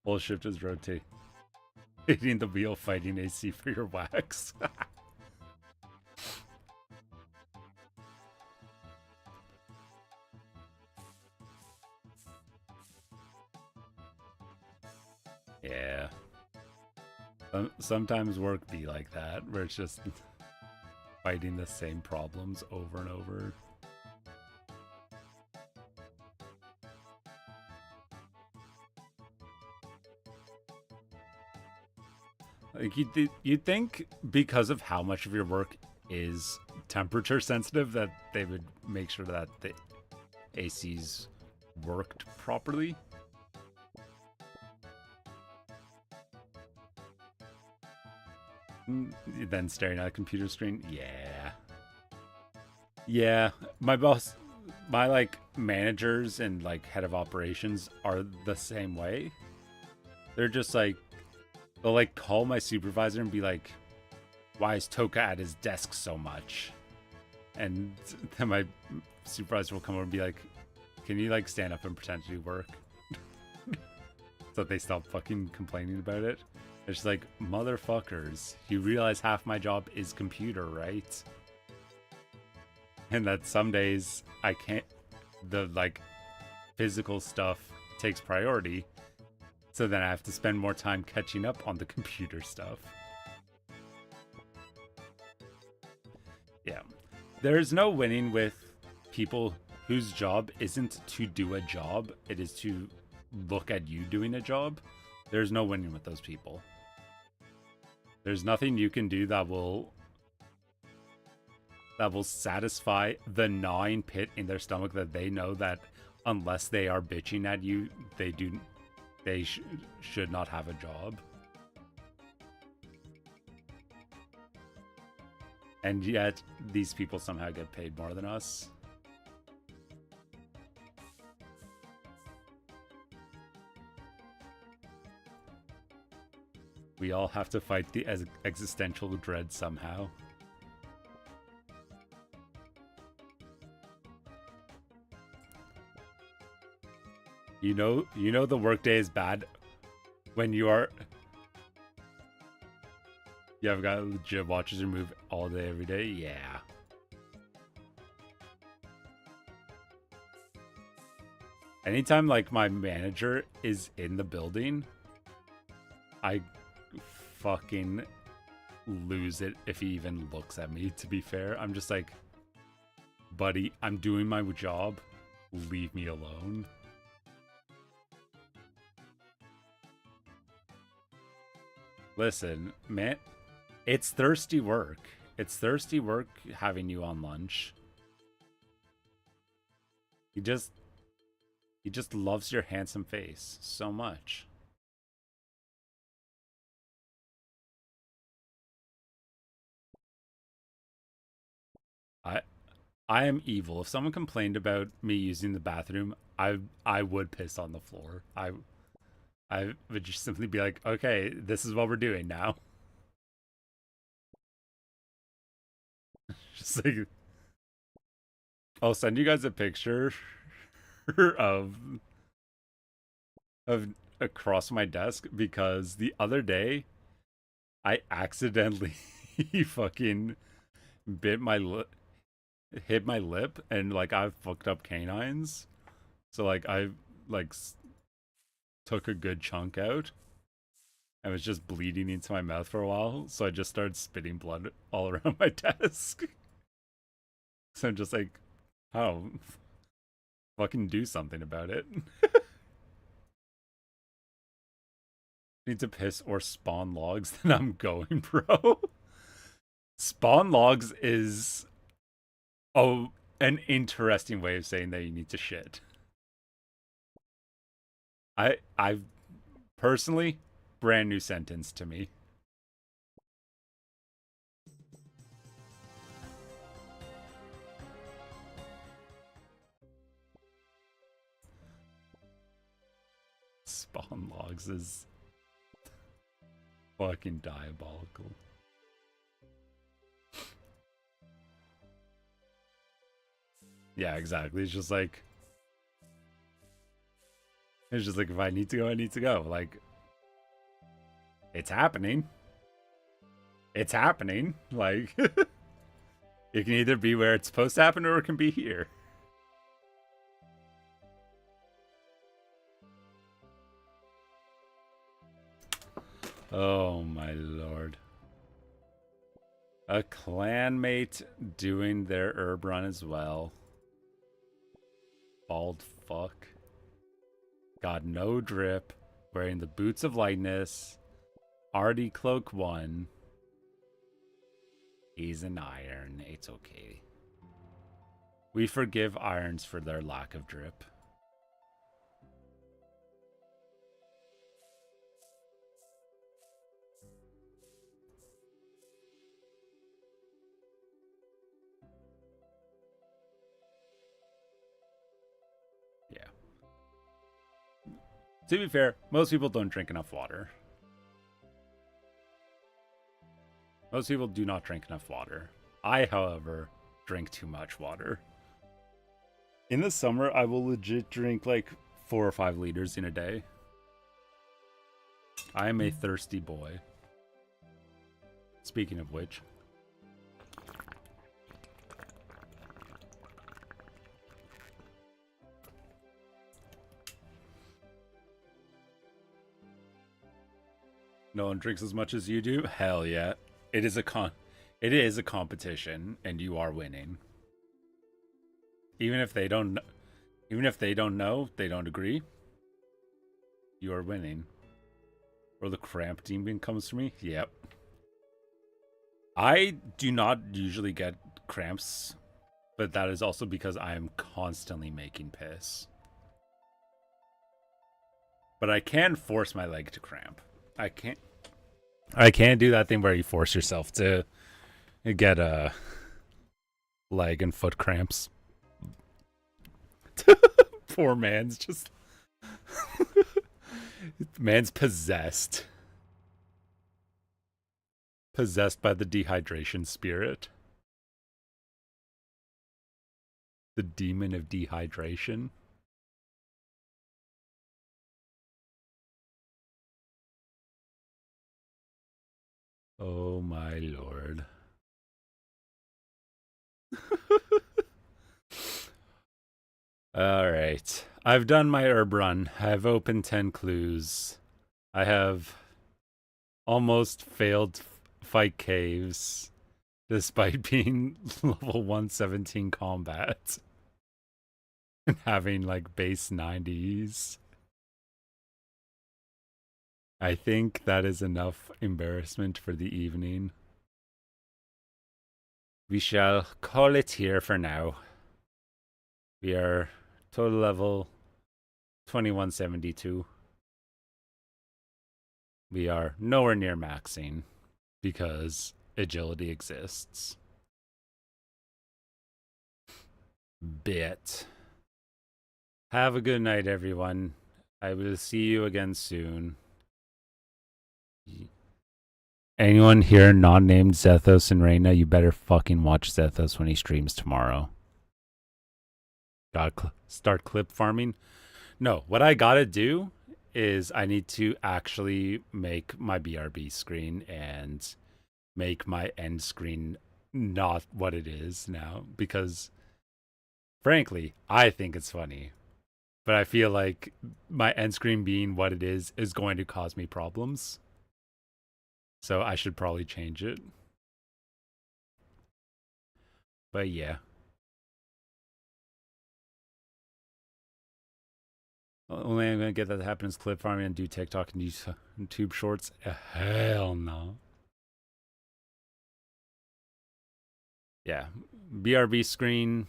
Full shift is rotating the wheel, fighting AC for your wax. Yeah. Sometimes work be like that, where it's just fighting the same problems over and over. Like you'd think because of how much of your work is temperature sensitive that they would make sure that the ACs worked properly. Then staring at a computer screen. Yeah, my boss, my like managers and like head of operations are the same way. They're just like, they'll like call my supervisor and be like, why is Toka at his desk so much? And then my supervisor will come over and be like, can you like stand up and pretend to do work? So that they stop fucking complaining about it. It's just like, motherfuckers, you realize half my job is computer, right? And that some days I can't, the like physical stuff takes priority. So then I have to spend more time catching up on the computer stuff. Yeah. There's no winning with people whose job isn't to do a job, it is to look at you doing a job. There's no winning with those people. There's nothing you can do that will satisfy the gnawing pit in their stomach that they know that unless they are bitching at you, they should not have a job. And yet, these people somehow get paid more than us. We all have to fight the existential dread somehow. You know the workday is bad when you have got legit watches your move all day, every day. Yeah. Anytime like my manager is in the building, I fucking lose it if he even looks at me, to be fair. I'm just like, buddy, I'm doing my job. Leave me alone. Listen, man, it's thirsty work. It's thirsty work having you on lunch. He just loves your handsome face so much. I am evil. If someone complained about me using the bathroom, I would piss on the floor. I would just simply be like, okay, this is what we're doing now. Just like, I'll send you guys a picture of across my desk because the other day I accidentally fucking bit my lip, hit my lip, and like I've fucked up canines. So like I like took a good chunk out. I was just bleeding into my mouth for a while, so I just started spitting blood all around my desk. So I'm just like, oh, fucking do something about it. Need to piss or spawn logs, then I'm going, bro. Spawn logs is an interesting way of saying that you need to shit. I personally, brand new sentence to me. Spawn logs is fucking diabolical. Yeah, exactly. It's just like if I need to go, I need to go. Like, it's happening. It's happening. Like, it can either be where it's supposed to happen or it can be here. Oh my lord. A clanmate doing their herb run as well. Bald fuck. Got no drip. Wearing the boots of lightness. Already cloak 1. He's an iron. It's okay. We forgive irons for their lack of drip. Yeah. To be fair, most people don't drink enough water. Most people do not drink enough water. I, however, drink too much water. In the summer, I will legit drink like 4 or 5 liters in a day. I am a thirsty boy. Speaking of which. No one drinks as much as you do? Hell yeah. It is It is a competition, and you are winning. Even if they don't know, they don't agree, you are winning. Or the cramp demon comes to me. Yep. I do not usually get cramps, but that is also because I am constantly making piss. But I can force my leg to cramp. I can't do that thing where you force yourself to get leg and foot cramps. Poor man's just man's possessed. Possessed by the dehydration spirit. The demon of dehydration. Oh my lord. Alright. I've done my herb run. I've opened 10 clues. I have almost failed fight caves despite being level 117 combat and having like base 90s. I think that is enough embarrassment for the evening. We shall call it here for now. We are total level 2172. We are nowhere near maxing because agility exists. Bit. Have a good night, everyone. I will see you again soon. Anyone here not named Zethos and Reyna, you better fucking watch Zethos when he streams tomorrow. Gotta start clip farming? No, what I gotta do is I need to actually make my BRB screen and make my end screen not what it is now, because frankly, I think it's funny. But I feel like my end screen being what it is going to cause me problems. So I should probably change it. But yeah. Only I'm going to get that to happen is clip farming and do TikTok and YouTube shorts. Hell no. Yeah. BRB screen.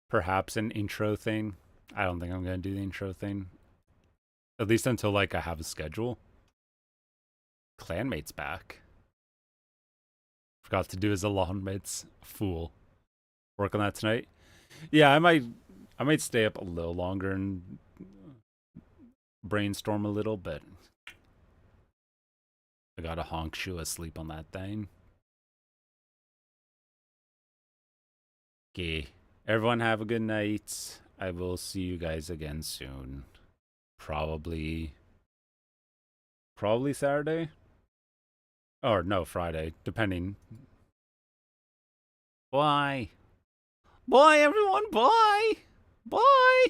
Perhaps an intro thing. I don't think I'm going to do the intro thing. At least until like I have a schedule. Clanmate's back. Forgot to do his Alonmates. Fool. Work on that tonight. Yeah, I might stay up a little longer and brainstorm a little, but I got a honk shoe asleep on that thing. Okay. Everyone have a good night. I will see you guys again soon. Probably Saturday? Or no, Friday, depending. Bye. Bye, everyone. Bye. Bye.